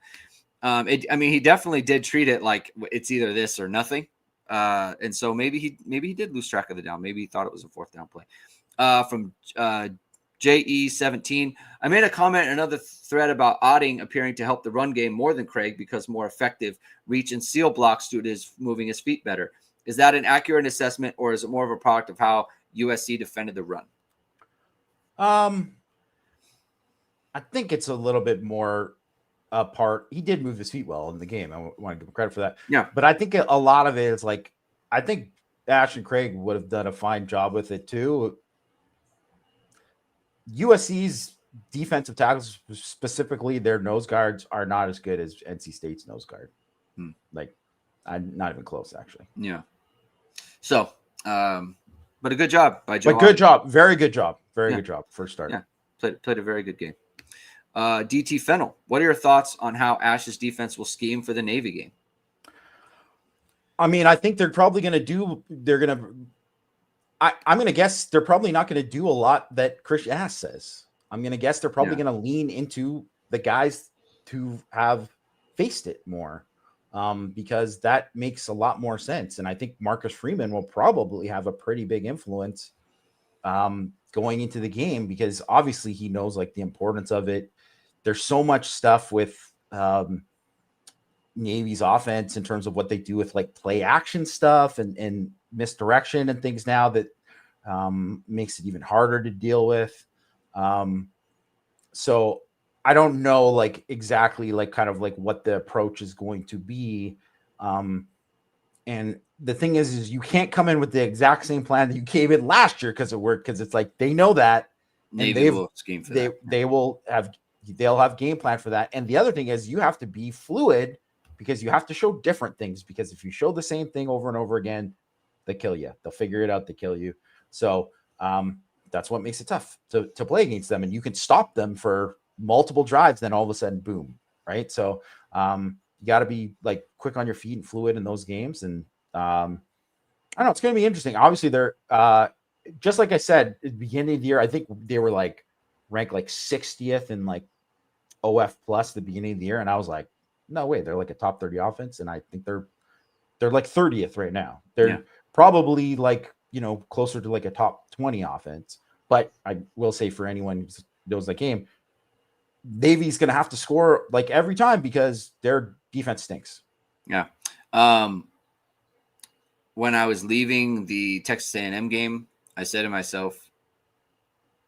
Speaker 1: He definitely did treat it like it's either this or nothing. And so maybe he did lose track of the down. Maybe he thought it was a fourth down play. From JE17, I made a comment in another thread about Otting appearing to help the run game more than Craig because more effective reach and seal blocks due to his moving his feet better. Is that an accurate assessment, or is it more of a product of how USC defended the run?
Speaker 2: I think it's a little bit more a part. He did move his feet well in the game. I want to give him credit for that.
Speaker 1: Yeah.
Speaker 2: But I think a lot of it is like, I think Ashton Craig would have done a fine job with it too. USC's defensive tackles, specifically their nose guards, are not as good as NC State's nose guard. Like, not even close, actually.
Speaker 1: Yeah. So, but a good job by Joe.
Speaker 2: But good job. Very good job. Very good job. First start.
Speaker 1: Yeah. Played a very good game. DT Fennel, what are your thoughts on how Ash's defense will scheme for the Navy game?
Speaker 2: I mean, I think they're probably going to I'm going to guess they're probably not going to do a lot that Chris Ash says. I'm going to guess they're probably going to lean into the guys who have faced it more, because that makes a lot more sense. And I think Marcus Freeman will probably have a pretty big influence going into the game, because obviously he knows like the importance of it. There's so much stuff with Navy's offense in terms of what they do with like play action stuff and misdirection and things now that makes it even harder to deal with. So I don't know like exactly like kind of like what the approach is going to be. And the thing is you can't come in with the exact same plan that you came in last year because it worked, because it's like they know that, and
Speaker 1: Navy will scheme for that.
Speaker 2: They'll have game plan for that. And the other thing is you have to be fluid, because you have to show different things, because if you show the same thing over and over again, they kill you. They'll figure it out to kill you. So that's what makes it tough to play against them. And you can stop them for multiple drives, then all of a sudden, boom, right? So you got to be like quick on your feet and fluid in those games. And I don't know, it's going to be interesting. Obviously, they're just like I said at the beginning of the year, I think they were like ranked like 60th in like OF plus the beginning of the year, and I was like, no way, they're like a top 30 offense, and I think they're like 30th right now. They're probably like, you know, closer to like a top 20 offense. But I will say, for anyone who knows the game, Navy's going to have to score like every time because their defense stinks.
Speaker 1: Yeah. When I was leaving the Texas A&M game, I said to myself,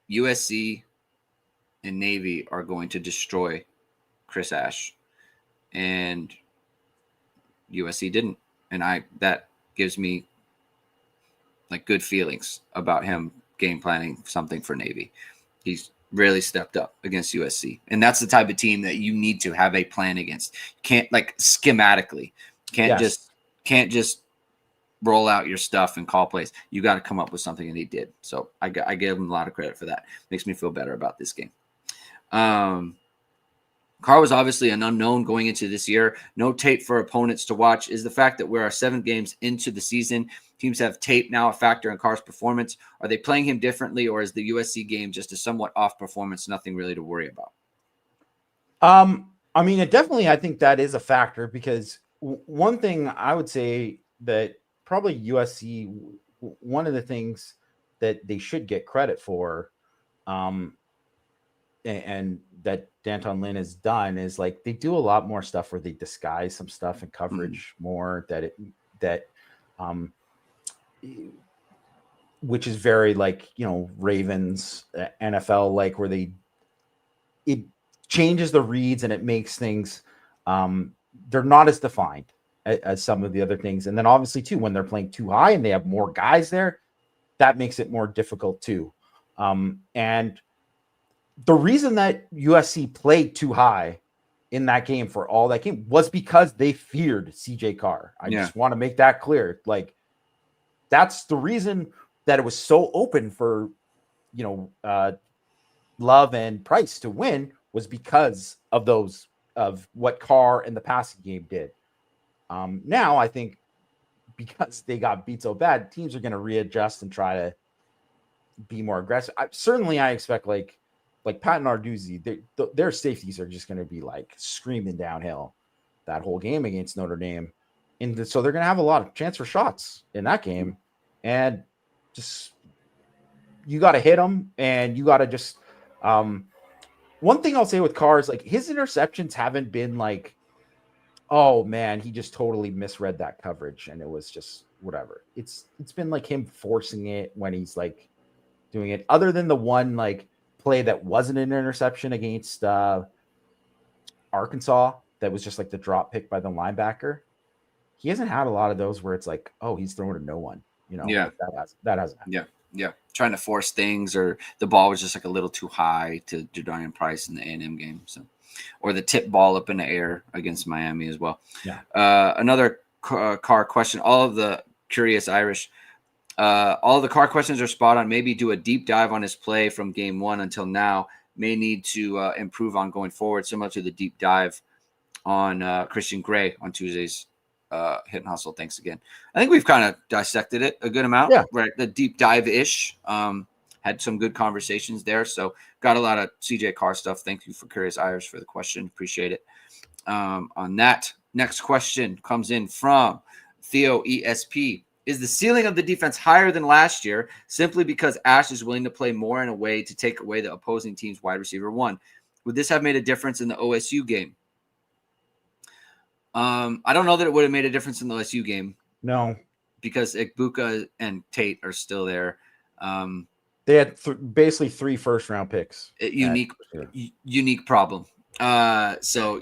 Speaker 1: USC and Navy are going to destroy Chris Ash, and USC didn't. And that gives me like good feelings about him game planning something for Navy. He's really stepped up against USC, and that's the type of team that you need to have a plan against. You can't like schematically, can't just roll out your stuff and call plays. You got to come up with something, and he did. So I gave him a lot of credit for that. Makes me feel better about this game. Carr was obviously an unknown going into this year. No tape for opponents to watch. Is the fact that we're 7 games into the season, teams have tape now a factor in Carr's performance? Are they playing him differently, or is the USC game just a somewhat off performance, nothing really to worry about?
Speaker 2: I mean, I think that is a factor, because one thing I would say that probably USC, one of the things that they should get credit for, and that Danton Lynn has done, is like they do a lot more stuff where they disguise some stuff in coverage more, which is very like, you know, Ravens NFL, like where it changes the reads and it makes things they're not as defined as some of the other things. And then obviously too, when they're playing too high and they have more guys there, that makes it more difficult too. And the reason that USC played too high in that game for all that game was because they feared CJ Carr. I just want to make that clear. Like, that's the reason that it was so open for, you know, Love and Price to win, was because of what Carr and the passing game did. Now I think because they got beat so bad, teams are going to readjust and try to be more aggressive. I expect like Pat Narduzzi, their safeties are just going to be like screaming downhill that whole game against Notre Dame. And so they're going to have a lot of chance for shots in that game. And just, you got to hit them, and you got to just, one thing I'll say with Carr is like his interceptions haven't been like, oh man, he just totally misread that coverage and it was just whatever. It's been like him forcing it when he's like doing it, other than the one like play that wasn't an interception against Arkansas that was just like the drop pick by the linebacker. He hasn't had a lot of those where it's like, oh, he's throwing to no one, you know.
Speaker 1: Yeah,
Speaker 2: like that hasn't happened.
Speaker 1: Yeah, trying to force things, or the ball was just like a little too high to Jadarian Price in the A&M game. So, or the tip ball up in the air against Miami as well.
Speaker 2: Yeah.
Speaker 1: Another Carr question. All of the curious Irish, all of the Carr questions are spot on. Maybe do a deep dive on his play from game 1 until now. May need to improve on going forward, similar to the deep dive on Christian Gray on Tuesday's Hit and Hustle. Thanks again. I think we've kind of dissected it a good amount.
Speaker 2: Yeah.
Speaker 1: Right. The deep dive-ish. Had some good conversations there. So got a lot of CJ Carr stuff. Thank you for Curious Irish for the question. Appreciate it. On that, next question comes in from Theo ESP. Is the ceiling of the defense higher than last year simply because Ash is willing to play more in a way to take away the opposing team's wide receiver one? Would this have made a difference in the OSU game? I don't know that it would have made a difference in the OSU game.
Speaker 2: No.
Speaker 1: Because Igbuka and Tate are still there.
Speaker 2: They had basically 3 first-round picks.
Speaker 1: Unique problem. So,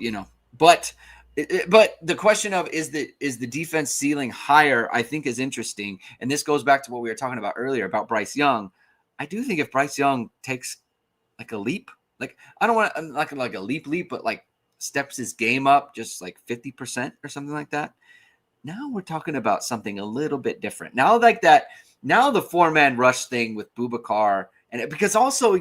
Speaker 1: but the question of is the defense ceiling higher, I think, is interesting. And this goes back to what we were talking about earlier about Bryce Young. I do think if Bryce Young takes like a leap, like I don't want to like a leap, but like steps his game up just like 50% or something like that. Now we're talking about something a little bit different. Now like that, now the 4-man rush thing with Boubacar, and because also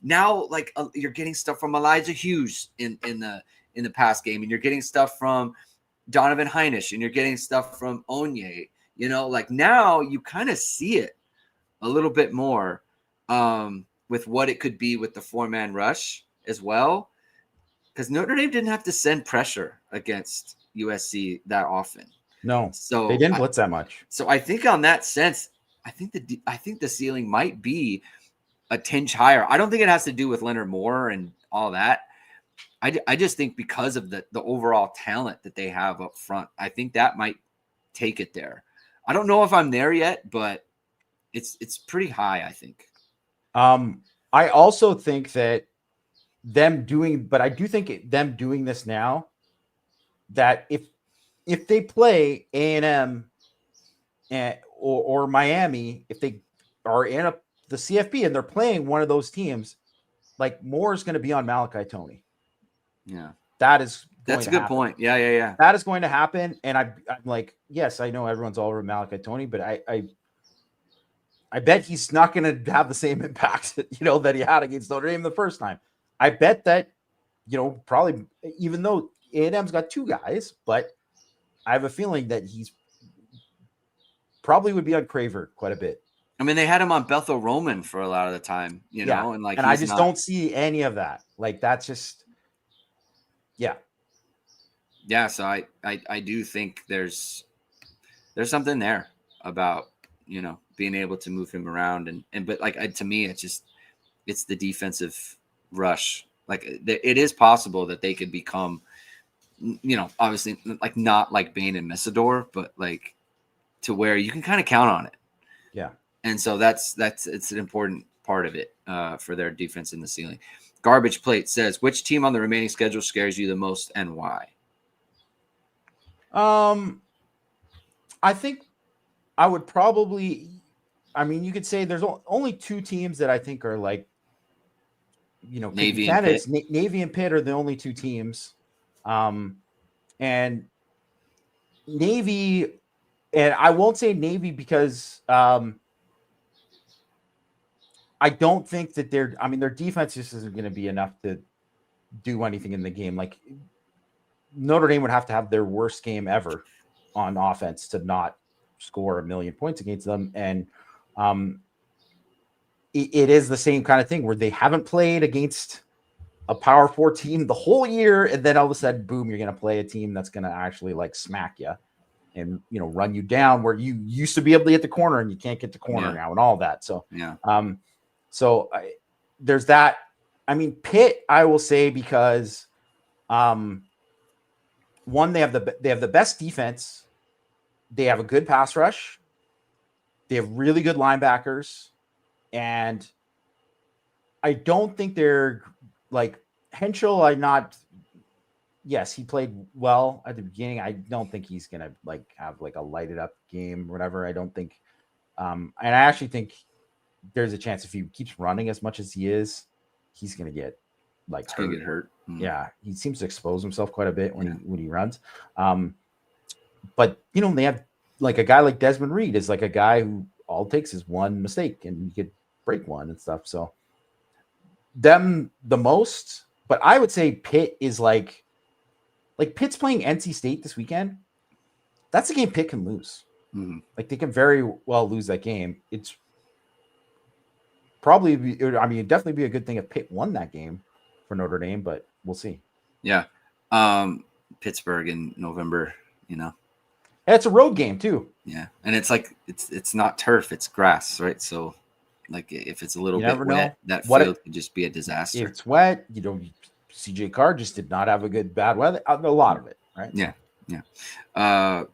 Speaker 1: now like you're getting stuff from Elijah Hughes in the past game, and you're getting stuff from Donovan Heinisch, and you're getting stuff from Onye. Like now you kind of see it a little bit more with what it could be with the 4-man rush as well, because Notre Dame didn't have to send pressure against USC that often.
Speaker 2: No,
Speaker 1: so
Speaker 2: they didn't blitz that much.
Speaker 1: So I think on that sense, I think the ceiling might be a tinge higher. I don't think it has to do with Leonard Moore and all that. I just think because of the overall talent that they have up front, I think that might take it there. I don't know if I'm there yet, but it's pretty high, I think.
Speaker 2: I also think that I do think them doing this now, that if they play A&M or Miami, if they are in the CFP and they're playing one of those teams, like Moore is going to be on Malachi Toney.
Speaker 1: Yeah,
Speaker 2: that's
Speaker 1: a good point. Yeah.
Speaker 2: That is going to happen, and I'm like, yes, I know everyone's all over Malachi Toney, but I bet he's not going to have the same impact that he had against Notre Dame the first time. I bet that probably, even though A&M's got 2 guys, but I have a feeling that he's probably would be on Craver quite a bit.
Speaker 1: I mean, they had him on Bethel Roman for a lot of the time, know, and like,
Speaker 2: and I just don't see any of that. Like, that's just, yeah.
Speaker 1: So I do think there's something there about, being able to move him around but like, to me, it's the defensive rush. Like, it is possible that they could become, obviously like not like Bain and Messidor, but like to where you can kind of count on it.
Speaker 2: Yeah.
Speaker 1: And so it's an important part of it for their defense in the ceiling. Garbage Plate says, which team on the remaining schedule scares you the most and why?
Speaker 2: I think I would probably, you could say there's only 2 teams that I think are like,
Speaker 1: Navy and Pitt.
Speaker 2: Navy and Pitt are the only 2 teams. And Navy, and I won't say Navy because I don't think that their defense just isn't going to be enough to do anything in the game. Like, Notre Dame would have to have their worst game ever on offense to not score 1 million points against them. And it is the same kind of thing where they haven't played against a Power 4 team the whole year, and then all of a sudden, boom, you're going to play a team that's going to actually like smack you and run you down where you used to be able to get the corner and you can't get the corner now and all that. So there's that. Pitt, I will say, because one, they have the best defense, they have a good pass rush, they have really good linebackers, and I don't think they're like Henschel. Yes, he played well at the beginning. I don't think he's gonna like have like a lighted up game or whatever. I don't think, and I actually think there's a chance if he keeps running as much as he is, he's gonna get like
Speaker 1: hurt. Gonna get hurt.
Speaker 2: Mm-hmm. Yeah, he seems to expose himself quite a bit when he runs. But they have like a guy like Desmond Reed is like a guy who all it takes is one mistake and you could break one and stuff. So them the most, but I would say Pitt is like Pitt's playing NC State this weekend. That's a game Pitt can lose.
Speaker 1: Mm-hmm.
Speaker 2: Like, they can very well lose that game. It's probably it'd definitely be a good thing if Pitt won that game for Notre Dame, but we'll see.
Speaker 1: Yeah. Pittsburgh in November,
Speaker 2: It's a road game too.
Speaker 1: Yeah, and it's like it's not turf, it's grass, right? So like if it's a little
Speaker 2: You
Speaker 1: bit
Speaker 2: never know
Speaker 1: wet, that
Speaker 2: what
Speaker 1: field
Speaker 2: it,
Speaker 1: could just be a
Speaker 2: if
Speaker 1: disaster.
Speaker 2: it's wet. CJ Carr just did not have a bad weather. A lot of it, right?
Speaker 1: Yeah,
Speaker 2: So
Speaker 1: yeah. Uh,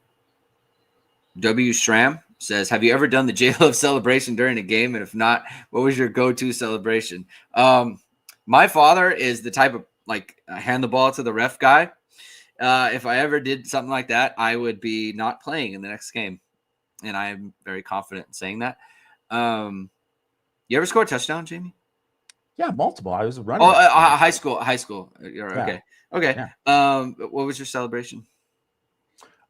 Speaker 1: W. Schramm says, "Have you ever done the J Love celebration during a game? And if not, what was your go-to celebration?" My father is the type of like hand the ball to the ref guy. If I ever did something like that, I would be not playing in the next game, and I am very confident in saying that. You ever score a touchdown, Jamie?
Speaker 2: yeah, multiple. I was a running
Speaker 1: Oh,
Speaker 2: back.
Speaker 1: high school, high school. You're
Speaker 2: Yeah,
Speaker 1: okay. Okay.
Speaker 2: yeah.
Speaker 1: What was your celebration?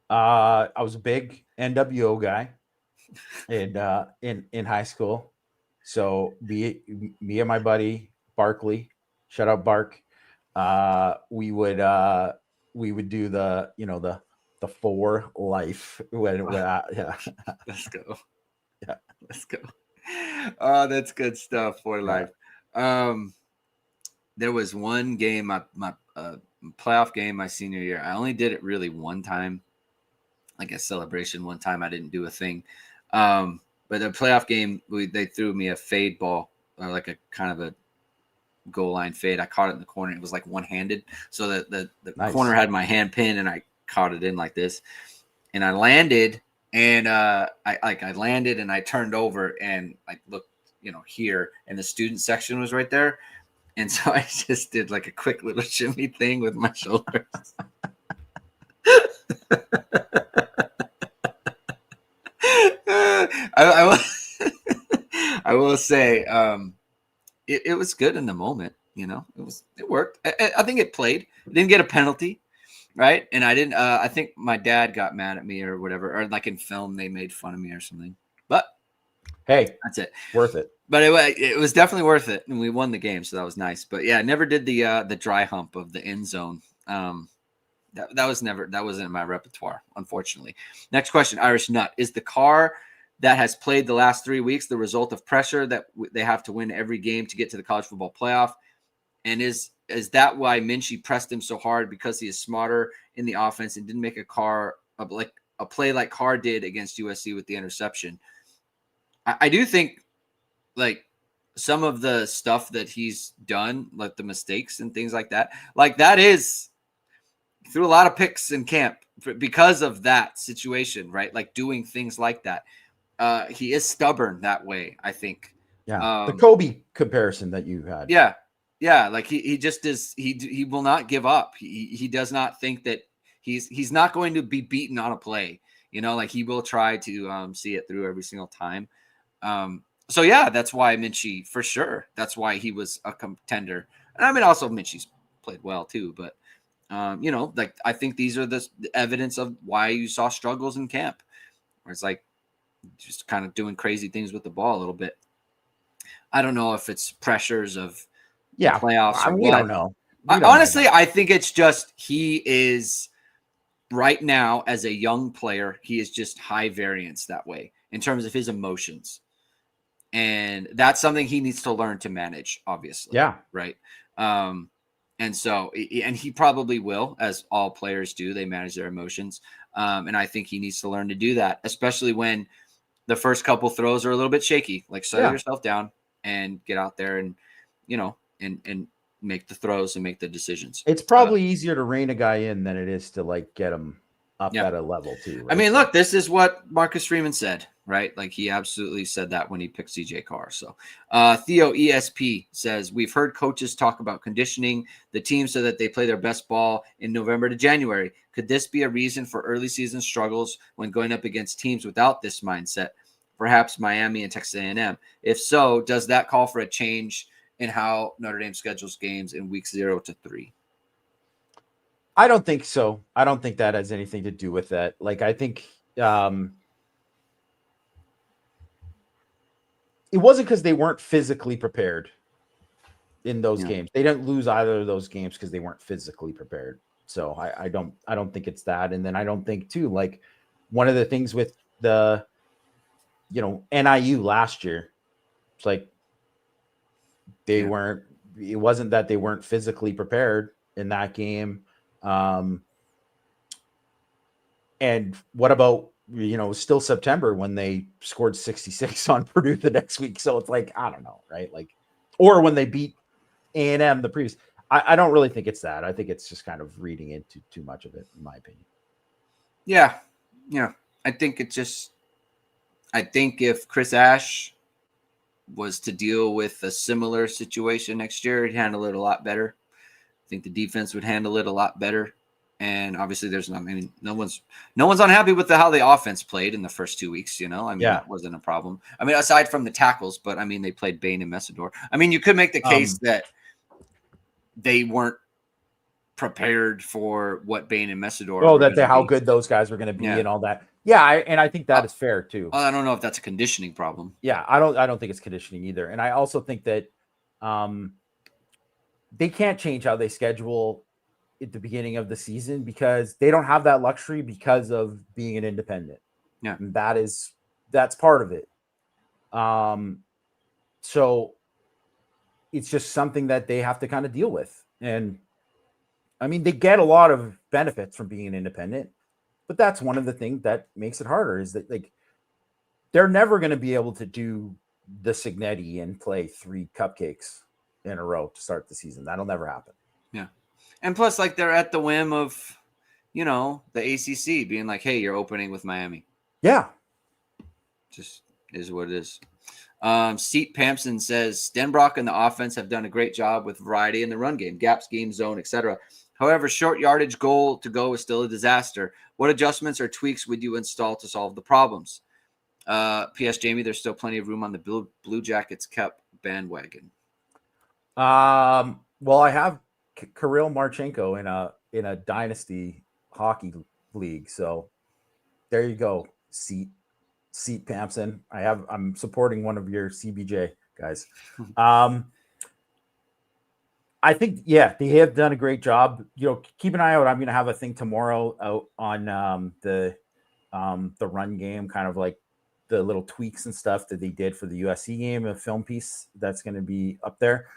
Speaker 2: I was a big NWO guy in high school. So me and my buddy Barkley, shout out Bark. We would do the four life when yeah.
Speaker 1: Let's go.
Speaker 2: Yeah.
Speaker 1: Let's go. Oh, that's good stuff for
Speaker 2: Yeah.
Speaker 1: life. Um, there was one game, my playoff game my senior year. I only did it really one time, like a celebration. One time I didn't do a thing. But the playoff game, they threw me a fade ball, or like a kind of a goal line fade. I caught it in the corner. It was like one handed, so the corner
Speaker 2: Nice.
Speaker 1: had my hand pinned, and I caught it in like this, and I landed, and I landed, and I turned over, and I looked, here, and the student section was right there, and so I just did like a quick little shimmy thing with my shoulders. I will, I will say, it was good in the moment. It worked. I think it played. I didn't get a penalty, right? And I didn't. I think my dad got mad at me or whatever, or like in film they made fun of me or something. But
Speaker 2: Hey,
Speaker 1: that's it.
Speaker 2: worth it.
Speaker 1: But it was definitely worth it, and we won the game, so that was nice. But yeah, I never did the dry hump of the end zone. That wasn't in my repertoire, unfortunately. Next question, Irish Nut. Is the car that has played the last 3 weeks the result of pressure that they have to win every game to get to the college football playoff? And is that why Minchie pressed him so hard, because he is smarter in the offense and didn't make a play like Carr did against USC with the interception? I do think like some of the stuff that he's done, like the mistakes and things like that is threw a lot of picks in camp because of that situation, right? Like doing things like that. He is stubborn that way, I think.
Speaker 2: Yeah. The
Speaker 1: Um,
Speaker 2: Kobe comparison that you had.
Speaker 1: yeah, yeah. Like he just is. He will not give up. He does not think that he's not going to be beaten on a play. Like he will try to see it through every single time. So yeah, that's why Minchie, for sure. That's why he was a contender. And I mean, also Minchie's played well too, but like I think these are the evidence of why you saw struggles in camp, where it's like just kind of doing crazy things with the ball a little bit. I don't know if it's pressures of the
Speaker 2: Yeah.
Speaker 1: playoffs or
Speaker 2: We don't
Speaker 1: what.
Speaker 2: know.
Speaker 1: I,
Speaker 2: We don't know
Speaker 1: honestly,
Speaker 2: that.
Speaker 1: I think it's just he is right now as a young player. He is just high variance that way in terms of his emotions. And that's something he needs to learn to manage, obviously.
Speaker 2: Yeah.
Speaker 1: Right. And so, and he probably will, as all players do, they manage their emotions. And I think he needs to learn to do that, especially when the first couple throws are a little bit shaky. Like settle
Speaker 2: Yeah.
Speaker 1: yourself down and get out there and, and make the throws and make the decisions.
Speaker 2: It's probably easier to rein a guy in than it is to like get him up
Speaker 1: Yeah.
Speaker 2: at a level too,
Speaker 1: I
Speaker 2: right?
Speaker 1: mean,
Speaker 2: So
Speaker 1: look, this is what Marcus Freeman said, right? Like he absolutely said that when he picked CJ Carr. So Theo ESP says, we've heard coaches talk about conditioning the team so that they play their best ball in November to January. Could this be a reason for early season struggles when going up against teams without this mindset? Perhaps Miami and Texas A&M. If so, does that call for a change in how Notre Dame schedules games in weeks 0 to 3?
Speaker 2: I don't think so. I don't think that has anything to do with that. Like I think it wasn't because they weren't physically prepared in those games. They didn't lose either of those games because they weren't physically prepared. So I don't think it's that. And then I don't think too, like one of the things with the NIU last year, it's like it wasn't that they weren't physically prepared in that game. And what about, still September when they scored 66 on Purdue the next week? So it's like, I don't know, right? Like, or when they beat A&M the previous. I don't really think it's that. I think it's just kind of reading into too much of it, in my opinion.
Speaker 1: Yeah. I think if Chris Ash was to deal with a similar situation next year, he'd handle it a lot better. I think the defense would handle it a lot better. And obviously no one's unhappy with how the offense played in the first 2 weeks, that wasn't a problem. Aside from the tackles, but they played Bain and Messidor. You could make the case that they weren't prepared for what Bain and Messidor
Speaker 2: how good those guys were going to be and all that. Yeah, I think that is fair too.
Speaker 1: I don't know if that's a conditioning problem.
Speaker 2: Yeah, I don't think it's conditioning either. And I also think that they can't change how they schedule at the beginning of the season because they don't have that luxury because of being an independent.
Speaker 1: Yeah.
Speaker 2: And that's part of it. So it's just something that they have to kind of deal with. And they get a lot of benefits from being an independent, but that's one of the things that makes it harder is that they're never going to be able to do the Signetti and play 3 cupcakes in a row to start the season. That'll never happen.
Speaker 1: Yeah. And plus, they're at the whim of, the ACC being like, hey, you're opening with Miami.
Speaker 2: Yeah.
Speaker 1: Just is what it is. Seat Pampson says, Stenbrock and the offense have done a great job with variety in the run game, gap scheme, zone, etc. However, short yardage goal to go is still a disaster. What adjustments or tweaks would you install to solve the problems? P.S. Jamie, there's still plenty of room on the Blue Jackets Cup bandwagon.
Speaker 2: Well, I have Kirill Marchenko in a dynasty hockey league, so there you go. Seat Pampson. I'm supporting one of your CBJ guys. I think, they have done a great job. Keep an eye out. I'm going to have a thing tomorrow out on the run game, kind of like the little tweaks and stuff that they did for the USC game, a film piece that's going to be up there.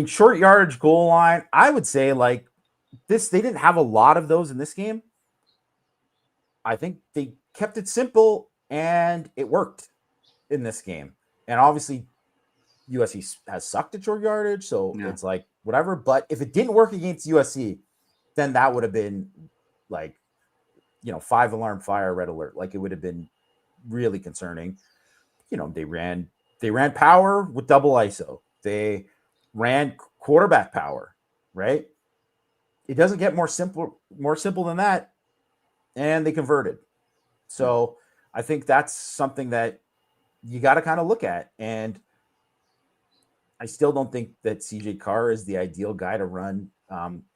Speaker 2: Short yardage goal line, I would say this, they didn't have a lot of those in this game. I think they kept it simple and it worked in this game. And obviously USC has sucked at short yardage, so it's like whatever. But if it didn't work against USC, then that would have been 5 alarm fire, red alert. It would have been really concerning. They ran power with double ISO. They ran quarterback power, right? It doesn't get more simple than that. And they converted. So I think that's something that you got to kind of look at. And I still don't think that CJ Carr is the ideal guy to run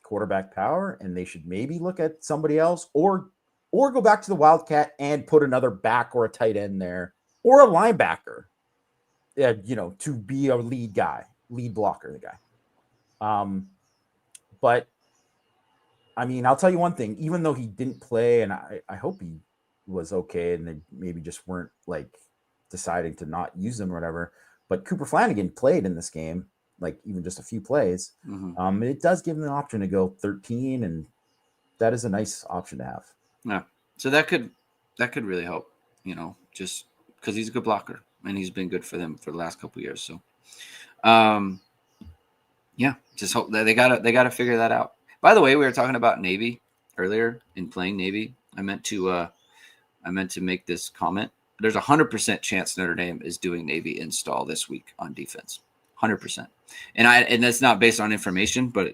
Speaker 2: quarterback power, and they should maybe look at somebody else or go back to the Wildcat and put another back or a tight end there or a linebacker, to be a lead blocker, the guy. But I'll tell you one thing, even though he didn't play, and I hope he was okay and they maybe just weren't deciding to not use him or whatever, but Cooper Flanagan played in this game, even just a few plays.
Speaker 1: Mm-hmm.
Speaker 2: It does give him the option to go 13, and that is a nice option to have.
Speaker 1: Yeah. So that could really help, just because he's a good blocker and he's been good for them for the last couple of years. So, just hope that they gotta figure that out. By the way, we were talking about Navy earlier in playing Navy. I meant to make this comment. There's 100% chance Notre Dame is doing Navy install this week on defense. 100%. And that's not based on information, but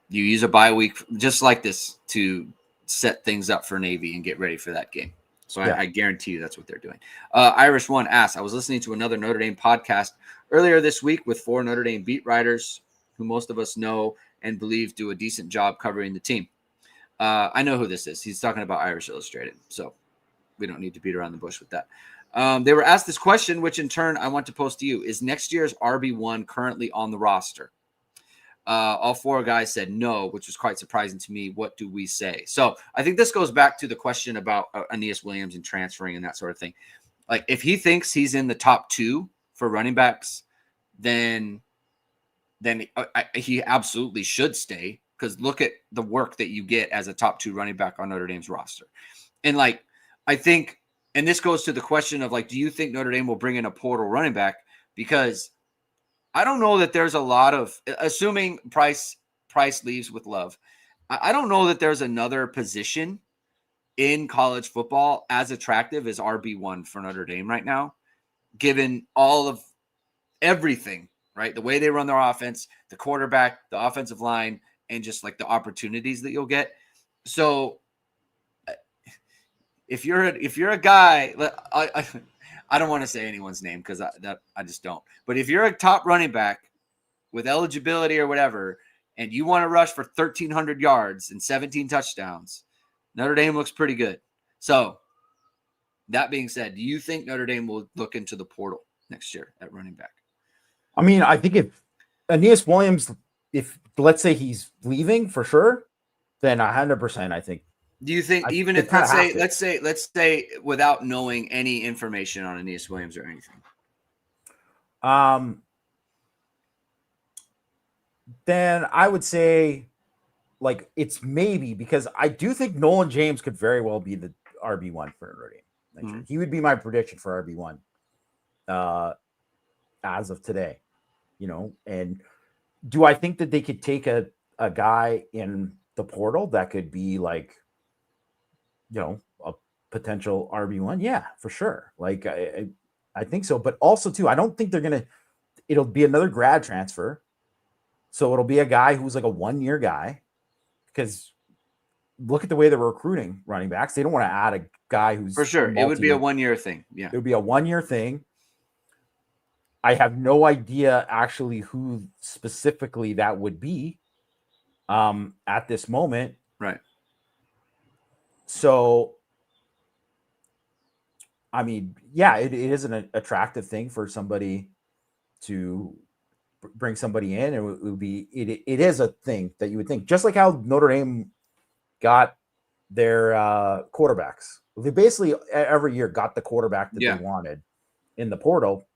Speaker 1: you use a bye week just like this to set things up for Navy and get ready for that game. So I guarantee you that's what they're doing. Irish One asks, I was listening to another Notre Dame podcast earlier this week with 4 Notre Dame beat writers who most of us know and believe do a decent job covering the team. I know who this is. He's talking about Irish Illustrated. So we don't need to beat around the bush with that. They were asked this question, which in turn I want to pose to you. Is next year's RB1 currently on the roster? All 4 guys said no, which was quite surprising to me. What do we say? So I think this goes back to the question about Aeneas Williams and transferring and that sort of thing. If he thinks he's in the top 2 for running backs, then he absolutely should stay because look at the work that you get as a top 2 running back on Notre Dame's roster. And like, I think, and this goes to the question of like, do you think Notre Dame will bring in a portal running back? Because I don't know that there's a lot of, assuming Price leaves with Love, I don't know that there's another position in college football as attractive as RB1 for Notre Dame right now, given all of everything, right? The way they run their offense, the quarterback, the offensive line, and just like the opportunities that you'll get. So if you're a guy, I don't want to say anyone's name because I just don't. But if you're a top running back with eligibility or whatever, and you want to rush for 1,300 yards and 17 touchdowns, Notre Dame looks pretty good. So that being said, do you think Notre Dame will look into the portal next year at running back?
Speaker 2: I mean, I think if Aeneas Williams, if let's say he's leaving for sure, then 100%, I think.
Speaker 1: Do you think even if let's say without knowing any information on Aeneas Williams or anything?
Speaker 2: Then I would say like it's maybe, because I do think Nolan James could very well be the RB1 for Notre Dame next year. He would be my prediction for RB1 as of today, and do I think that they could take a guy in the portal that could be like, a potential RB1? Yeah, for sure. Like I think so, but also too, I don't think it'll be another grad transfer. So it'll be a guy who's like a 1-year guy, because look at the way they're recruiting running backs. They don't want to add a guy who's
Speaker 1: for sure. It would be a 1-year thing. Yeah,
Speaker 2: it would be a 1-year thing. I have no idea actually who specifically that would be at this moment.
Speaker 1: Right.
Speaker 2: So, I mean, yeah, it is an attractive thing for somebody to bring somebody in, and it is a thing that you would think, just like how Notre Dame got their quarterbacks. They basically every year got the quarterback that they wanted in the portal.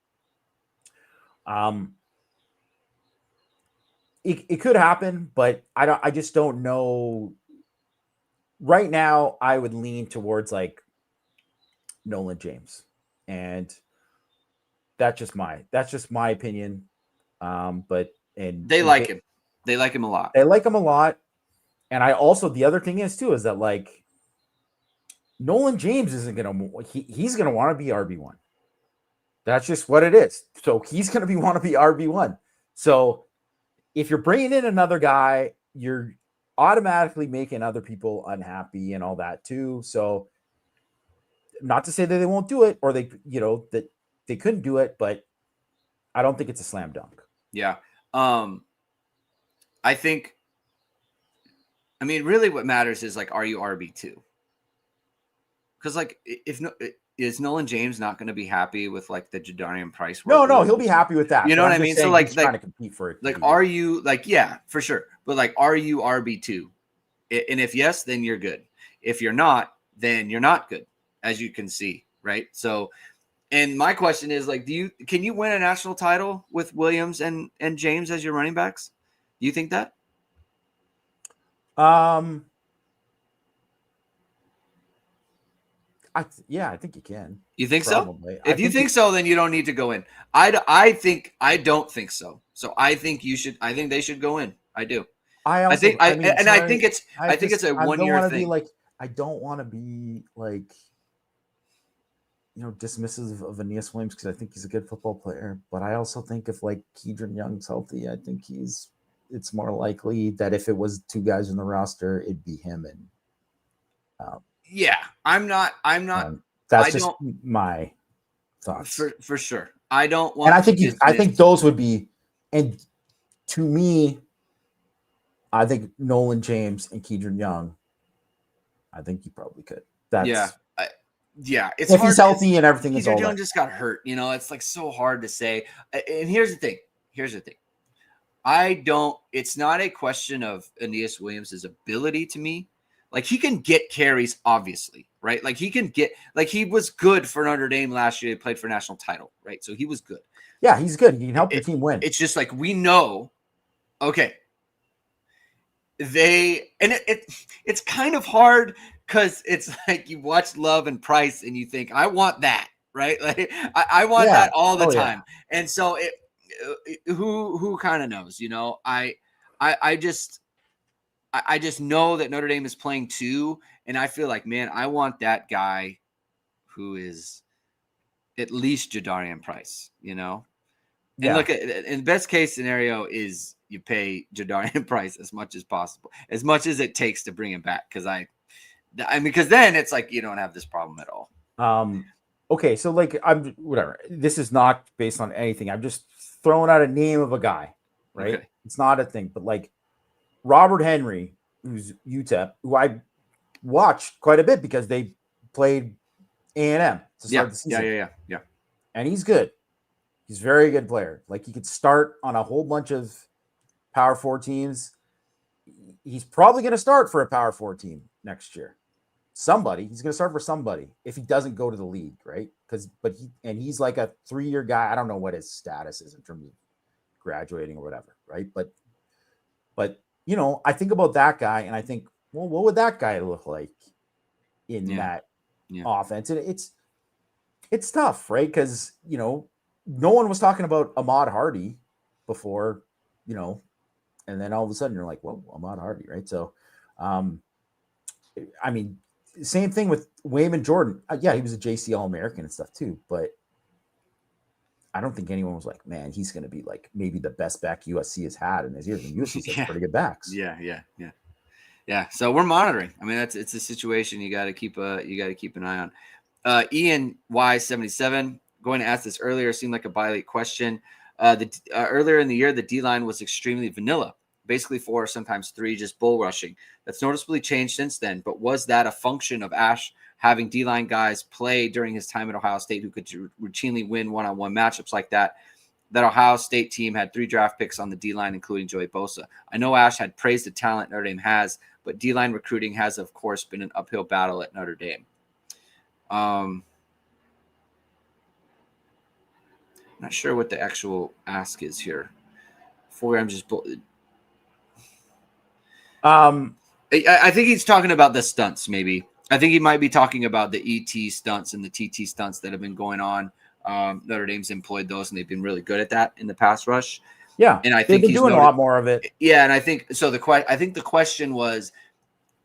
Speaker 2: It could happen, but I just don't know. Right now, I would lean towards like Nolan James, and that's just my opinion. But
Speaker 1: they like him. They like him a lot.
Speaker 2: They like him a lot. And I also, the other thing is that like Nolan James he's gonna want to be RB1. That's just what it is. So he's gonna want to be RB1. So if you're bringing in another guy, you're automatically making other people unhappy and all that too. So not to say that they won't do it, or that they couldn't do it, but I don't think it's a slam dunk.
Speaker 1: Yeah. I think, really what matters is like, are you RB2? Because like, is Nolan James not going to be happy with like the Jadarian Price?
Speaker 2: No, he'll be happy with that.
Speaker 1: You know what I mean? So like,
Speaker 2: trying to compete for it.
Speaker 1: Like, are you like, yeah, for sure. But like, are you RB2? And if yes, then you're good. If you're not, then you're not good, as you can see, right? So, and my question is like, can you win a national title with Williams and James as your running backs? Do you think that?
Speaker 2: I think you can.
Speaker 1: You think probably. So? If you think so, then you don't need to go in. I don't think so. So I think you should. I think they should go in. I do. I think it's a 1-year thing.
Speaker 2: I don't want to be like, dismissive of Aeneas Williams, because I think he's a good football player. But I also think if like Ge Wang's healthy, I think it's more likely that if it was 2 guys in the roster, it'd be him and.
Speaker 1: Yeah, I'm not.
Speaker 2: That's just my thoughts
Speaker 1: for sure. I don't want.
Speaker 2: And I think those would be, and to me, I think Nolan James and Ge Wang. I think you probably could. That's
Speaker 1: It's
Speaker 2: if he's healthy and everything is all
Speaker 1: Ge Wang just got hurt. It's like so hard to say. And here's the thing. It's not a question of Aeneas Williams' ability to me. Like, he can get carries, obviously, right? Like, he was good for Notre Dame last year. He played for a national title, right? So he was good.
Speaker 2: Yeah, he's good. He can help the team win.
Speaker 1: It's just like, we know, okay, it's kind of hard because it's like you watch Love and Price and you think, I want that, right? Like I want that all the time. Yeah. And so who kind of knows, I just know that Notre Dame is playing two, and I feel like, man, I want that guy who is at least Jadarian Price, And look, in best case scenario is you pay Jadarian Price as much as possible, as much as it takes to bring him back. Because then it's like you don't have this problem at all.
Speaker 2: Okay, so like whatever. This is not based on anything. I'm just throwing out a name of a guy, right? Okay. It's not a thing, but like Robert Henry, who's UTEP, who I watched quite a bit because they played A&M to start the season.
Speaker 1: Yeah.
Speaker 2: And he's good. He's a very good player. Like he could start on a whole bunch of Power 4 teams. He's probably going to start for a Power 4 team next year. He's going to start for somebody if he doesn't go to the league, right? He's like a 3-year guy. I don't know what his status is in terms of graduating or whatever, right? But I think about that guy and I think, well, what would that guy look like in that offense? And it's tough, right? Because no one was talking about Ahmad Hardy before, and then all of a sudden you're like, well, Ahmad Hardy, right? So, same thing with Wayman Jordan. Yeah, he was a JC All-American and stuff too, but I don't think anyone was like, man, he's going to be like maybe the best back USC has had in his years. And USC's had pretty good backs.
Speaker 1: Yeah. So we're monitoring. I mean, it's a situation you got to keep an eye on. Ian Y77 going to ask this earlier, seemed like a bi-league question. Earlier in the year, the D-line was extremely vanilla, basically 4, sometimes 3, just bull rushing. That's noticeably changed since then, but was that a function of Ash having D-line guys play during his time at Ohio State who could routinely win one-on-one matchups like that? That Ohio State team had 3 draft picks on the D-line, including Joey Bosa. I know Ash had praised the talent Notre Dame has, but D-line recruiting has, of course, been an uphill battle at Notre Dame. Not sure what the actual ask is here. I'm just. I think he's talking about the stunts. Maybe I think he might be talking about the ET stunts and the TT stunts that have been going on. Notre Dame's employed those, and they've been really good at that in the pass rush.
Speaker 2: Yeah,
Speaker 1: and I think
Speaker 2: he's doing a lot more of it.
Speaker 1: Yeah, and I think so. I think the question was,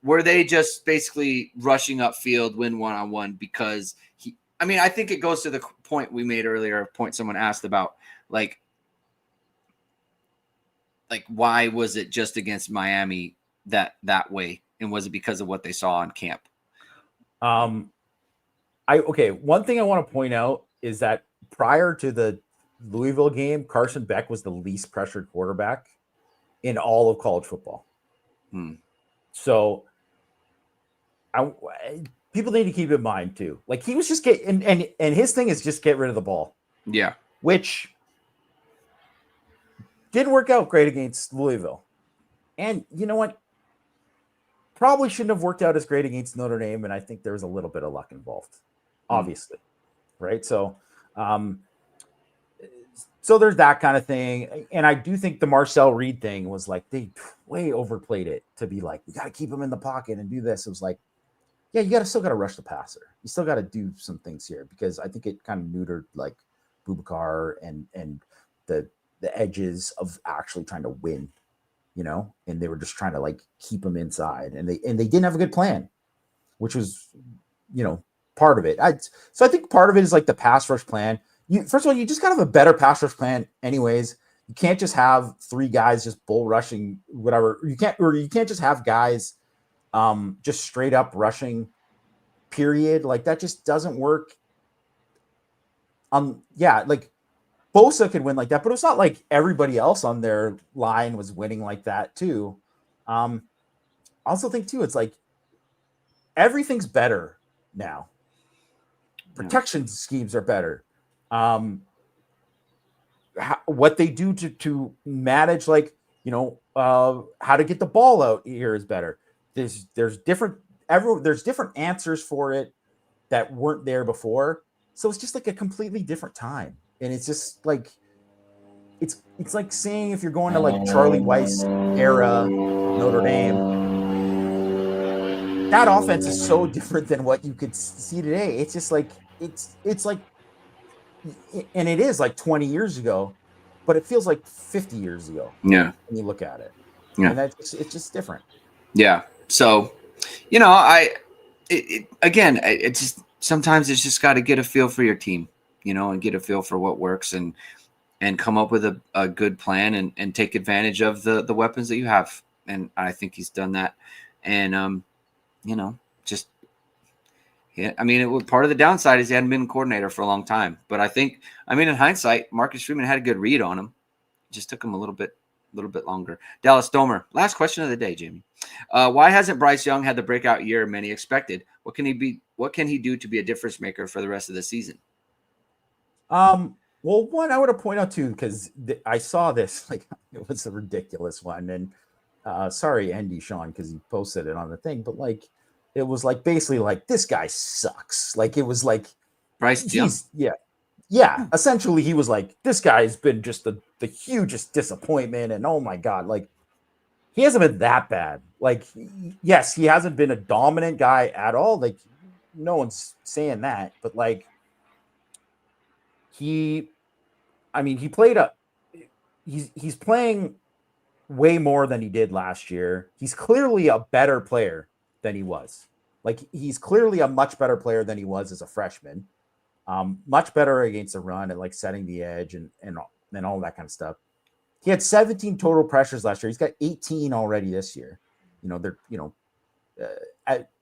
Speaker 1: were they just basically rushing upfield, win one-on-one because he? I mean, I think it goes to the point we made earlier, a point someone asked about, like why was it just against Miami that way, and was it because of what they saw on camp?
Speaker 2: One thing I want to point out is that prior to the Louisville game, Carson Beck was the least pressured quarterback in all of college football. So people need to keep in mind too. Like he was just and his thing is just get rid of the ball.
Speaker 1: Yeah.
Speaker 2: Which didn't work out great against Louisville. And you know what? Probably shouldn't have worked out as great against Notre Dame. And I think there was a little bit of luck involved, obviously. Right. So, so there's that kind of thing. And I do think the Marcel Reed thing was like, they way overplayed it to be like, we got to keep him in the pocket and do this. It was like, yeah, you still got to rush the passer. You still got to do some things here because I think it kind of neutered like Boubacar and the edges of actually trying to win, and they were just trying to like keep him inside and they didn't have a good plan, which was, part of it. So I think part of it is like the pass rush plan. First of all, you just got to have a better pass rush plan anyways. You can't just have 3 guys just bull rushing, whatever. You can't just have guys just straight up rushing, period. Like that just doesn't work. Like Bosa could win like that, but it's not like everybody else on their line was winning like that too. I also think too, it's like everything's better now. Protection schemes are better. What they do to manage, like, how to get the ball out here is better. There's different answers for it that weren't there before. So it's just like a completely different time. And it's just like, it's like saying if you're going to like Charlie Weiss era Notre Dame. That offense is so different than what you could see today. It's just like it's like, and it is like 20 years ago, but it feels like 50 years ago.
Speaker 1: Yeah.
Speaker 2: When you look at it,
Speaker 1: Yeah.
Speaker 2: and it's just different.
Speaker 1: Yeah. So, again, it's just sometimes it's just got to get a feel for your team, and get a feel for what works and come up with a good plan and take advantage of the weapons that you have. And I think he's done that. And, just, yeah, I mean, part of the downside is he hadn't been a coordinator for a long time. But I think, in hindsight, Marcus Freeman had a good read on him. It just took him a little bit longer. Dallas Stomer, last question of the day, Jamie. Why hasn't Bryce Young had the breakout year many expected? What can he do to be a difference maker for the rest of the season?
Speaker 2: Well, one I want to point out too, because I saw this, like it was a ridiculous one, and sorry, Andy Sean, because he posted it on the thing, but like it was like basically like this guy sucks. Like it was like
Speaker 1: Bryce Young.
Speaker 2: Yeah. Essentially, he was like, this guy's been just the hugest disappointment, and oh my god, like he hasn't been that bad. Like, yes, he hasn't been a dominant guy at all. Like, no one's saying that, but like he he's playing way more than he did last year. He's clearly a better player than he was. Like he's clearly a much better player than he was as a freshman. Much better against the run and like setting the edge and all that kind of stuff. He had 17 total pressures last year. He's got 18 already this year. They're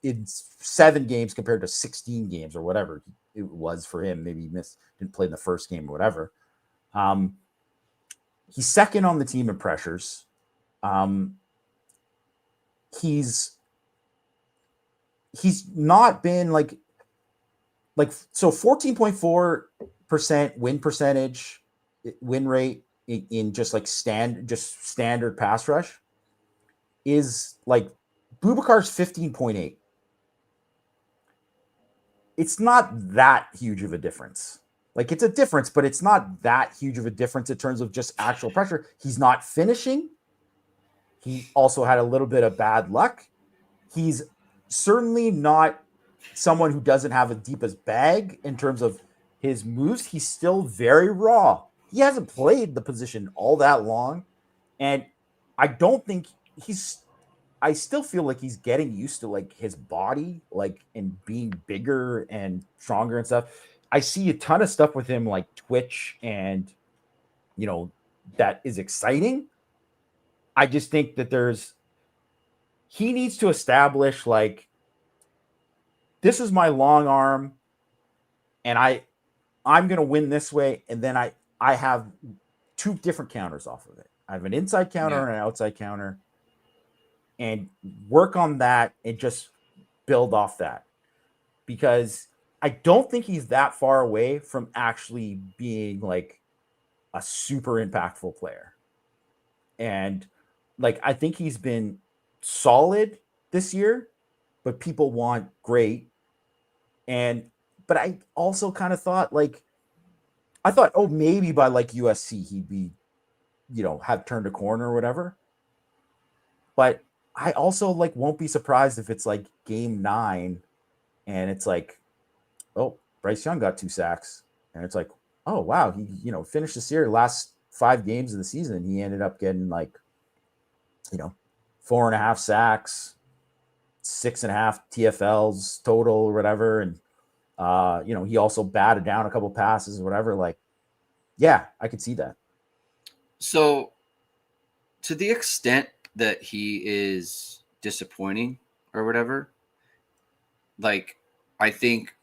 Speaker 2: in 7 games compared to 16 games or whatever it was for him. Maybe he didn't play in the first game or whatever. He's second on the team in pressures. He's not been like so 14.4% win rate in just like standard pass rush is like Boubacar's 15.8. It's not that huge of a difference. Like it's a difference, but it's not that huge of a difference in terms of just actual pressure. He's not finishing. He also had a little bit of bad luck. He's certainly not someone who doesn't have a deepest bag in terms of his moves. He's still very raw. He hasn't played the position all that long. And I don't think I still feel like he's getting used to like his body, like and being bigger and stronger and stuff. I see a ton of stuff with him like Twitch and that is exciting. I just think that he needs to establish like this is my long arm and I'm going to win this way, and then I have 2 different counters off of it. I have an inside counter and an outside counter, and work on that and just build off that, because I don't think he's that far away from actually being like a super impactful player. And like I think he's been solid this year, but people want great. But I also kind of thought oh, maybe by like USC he'd be, have turned a corner or whatever. But I also like won't be surprised if it's like game 9 and it's like, oh, Bryce Young got 2 sacks. And it's like, oh wow, he finished this year, last 5 games of the season, he ended up getting like 4.5 sacks, 6.5 TFLs total or whatever. And he also batted down a couple passes or whatever. Like, yeah, I could see that.
Speaker 1: So to the extent that he is disappointing or whatever, like, I think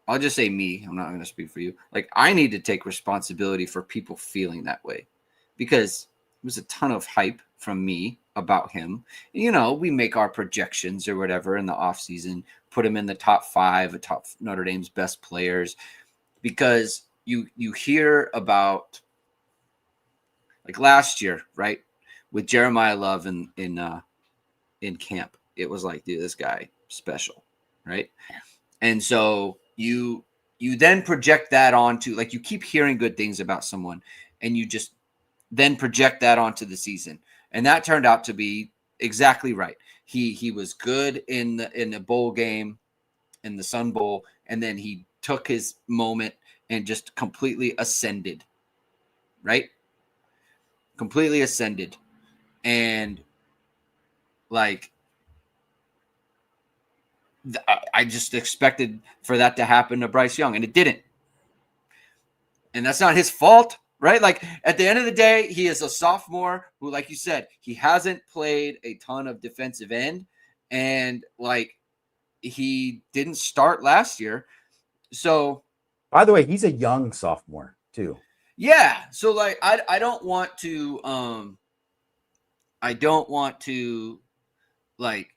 Speaker 1: I'll just say me, I'm not going to speak for you. Like, I need to take responsibility for people feeling that way, because there was a ton of hype from me about him. We make our projections or whatever in the offseason, put him in the top 5, top Notre Dame's best players, because you hear about like last year, right? With Jeremiah Love in camp, it was like, dude, this guy special, right? And so you then project that onto, like, you keep hearing good things about someone and you just then project that onto the season. And that turned out to be exactly right. He was good in the bowl game, in the Sun Bowl, and then he took his moment and just completely ascended. Right? Completely ascended. And like I just expected for that to happen to Bryce Young, and it didn't. And that's not his fault, right? Like at the end of the day, he is a sophomore who, like you said, he hasn't played a ton of defensive end, and like he didn't start last year. So,
Speaker 2: by the way, he's a young sophomore too.
Speaker 1: Yeah. So like I don't want to like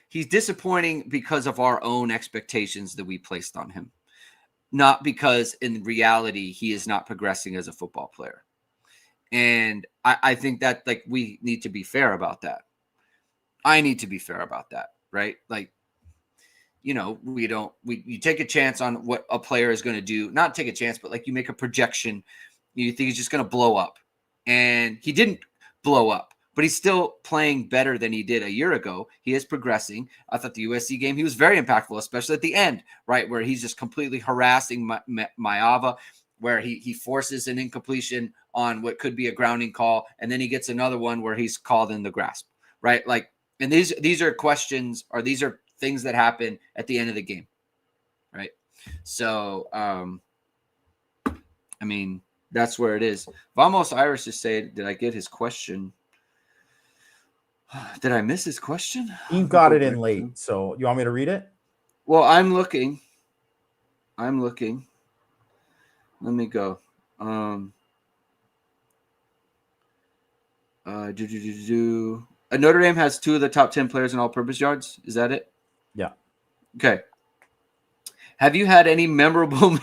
Speaker 1: he's disappointing because of our own expectations that we placed on him. Not because in reality he is not progressing as a football player. And I think that like we need to be fair about that. I need to be fair about that, right? Like, you know, you take a chance on what a player is going to do, not take a chance, but like you make a projection. You think he's just going to blow up, and he didn't blow up, but he's still playing better than he did a year ago. He is progressing. I thought the USC game, he was very impactful, especially at the end, right? Where he's just completely harassing Mailbag, where he forces an incompletion on what could be a grounding call. And then he gets another one where he's called in the grasp, right? Like, and these are questions, or these are things that happen at the end of the game, right? So, I mean, that's where it is. Vamos Iris just said, did I get his question? Did I miss his question?
Speaker 2: He got it in late. So you want me to read it?
Speaker 1: Well, I'm looking. Let me go. Notre Dame has 2 of the top 10 players in all-purpose yards. Is that it?
Speaker 2: Yeah.
Speaker 1: Okay. Have you had any memorable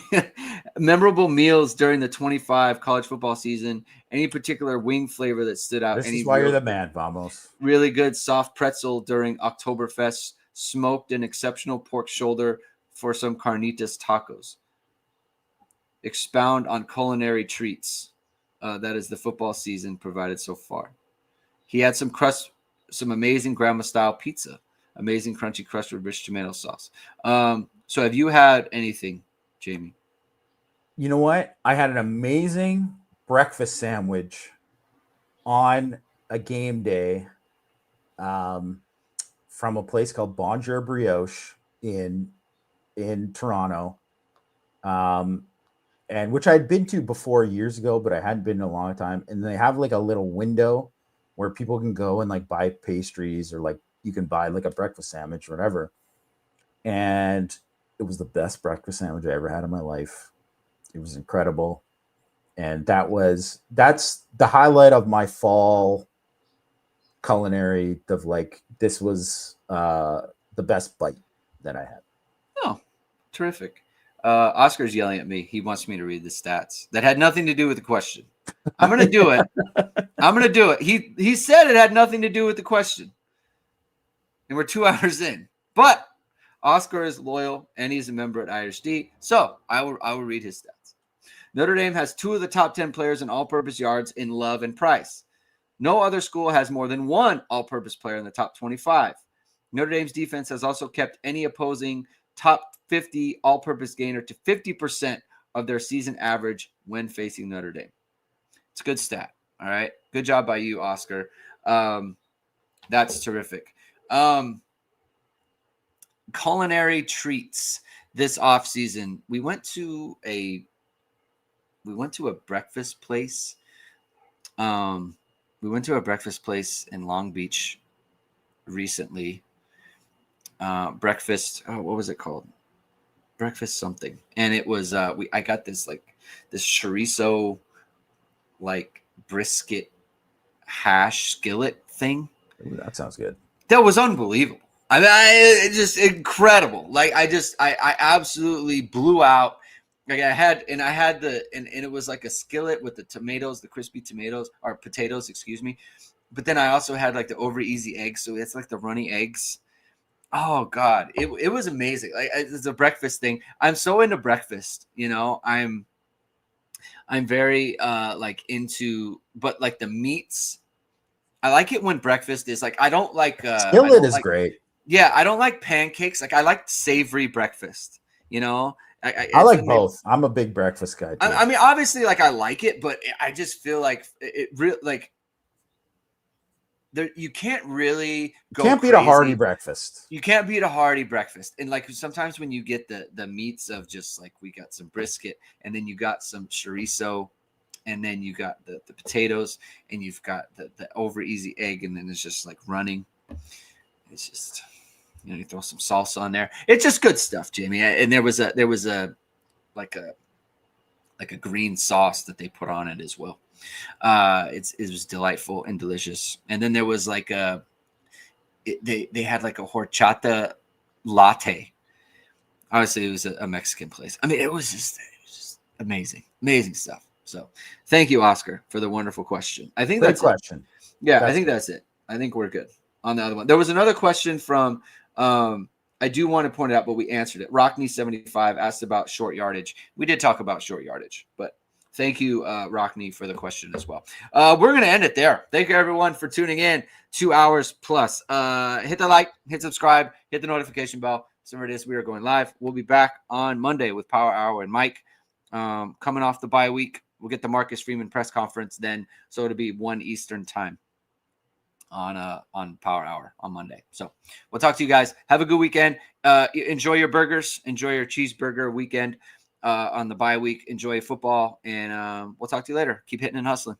Speaker 1: meals during the 25 college football season? Any particular wing flavor that stood out?
Speaker 2: This is why you're the man, Vamos.
Speaker 1: Really good soft pretzel during Oktoberfest. Smoked an exceptional pork shoulder for some carnitas tacos. Expound on culinary treats. That is the football season provided so far. He had some amazing grandma-style pizza. Amazing crunchy crust with rich tomato sauce. So have you had anything, Jamie?
Speaker 2: You know what? I had an amazing breakfast sandwich on a game day from a place called Bonjour Brioche in Toronto, and which I'd been to before years ago, but I hadn't been in a long time. And they have like a little window where people can go and like buy pastries, or like you can buy like a breakfast sandwich or whatever. And it was the best breakfast sandwich I ever had in my life. It was incredible. And that's the highlight of my fall culinary of like, this was the best bite that I had.
Speaker 1: Oh, terrific. Oscar's yelling at me. He wants me to read the stats. That had nothing to do with the question. I'm going to do it. I'm going to do it. He said it had nothing to do with the question. And we're 2 hours in. But Oscar is loyal, and he's a member at ISD. So I will read his stats. Notre Dame has 2 of the top 10 players in all-purpose yards in Love and Price. No other school has more than 1 all-purpose player in the top 25. Notre Dame's defense has also kept any opposing top 50 all-purpose gainer to 50% of their season average when facing Notre Dame. It's a good stat. All right. Good job by you, Oscar. That's terrific. Culinary treats this off season. We went to a breakfast place. We went to a breakfast place in Long Beach recently. Breakfast. Oh, what was it called? Breakfast something. And it was I got this chorizo like brisket hash skillet thing.
Speaker 2: Ooh, that sounds good.
Speaker 1: That was unbelievable. I mean, it's just incredible. Like I absolutely blew out. Like and it was like a skillet with the tomatoes, the crispy tomatoes or potatoes, excuse me. But then I also had like the over easy eggs, so it's like the runny eggs. Oh God, it was amazing. Like it's a breakfast thing. I'm so into breakfast, you know. I'm very like into, but like the meats, I like it when breakfast is like, I don't like
Speaker 2: skillet is great.
Speaker 1: Yeah, I don't like pancakes. Like I like savory breakfast. You know,
Speaker 2: I like both. I'm a big breakfast guy too.
Speaker 1: I mean, obviously, like I like it, but I just feel like it really like there. You can't really go.
Speaker 2: Can't beat a hearty breakfast.
Speaker 1: You can't beat a hearty breakfast, and like sometimes when you get the meats of just like we got some brisket, and then you got some chorizo, and then you got the potatoes, and you've got the over easy egg, and then it's just like running. It's just. You know, you throw some salsa on there. It's just good stuff, Jamie. And there was a green sauce that they put on it as well. It was delightful and delicious. And then there was like they had like a horchata latte. Obviously, it was a Mexican place. I mean, it was just amazing stuff. So, thank you, Oscar, for the wonderful question. I think that's
Speaker 2: question.
Speaker 1: Yeah, I think that's it. I think we're good on the other one. There was another question from. I do want to point it out, but we answered it. Rockney75 asked about short yardage. We did talk about short yardage, but thank you, Rockney, for the question as well. We're going to end it there. Thank you, everyone, for tuning in. 2 hours plus. Hit the like, hit subscribe, hit the notification bell. So it is. We are going live. We'll be back on Monday with Power Hour and Mike. Coming off the bye week, we'll get the Marcus Freeman press conference then. So it'll be 1 Eastern time on Power Hour on Monday. So we'll talk to you guys. Have a good weekend. Enjoy your burgers. Enjoy your cheeseburger weekend on the bye week. Enjoy football, and we'll talk to you later. Keep hitting and hustling.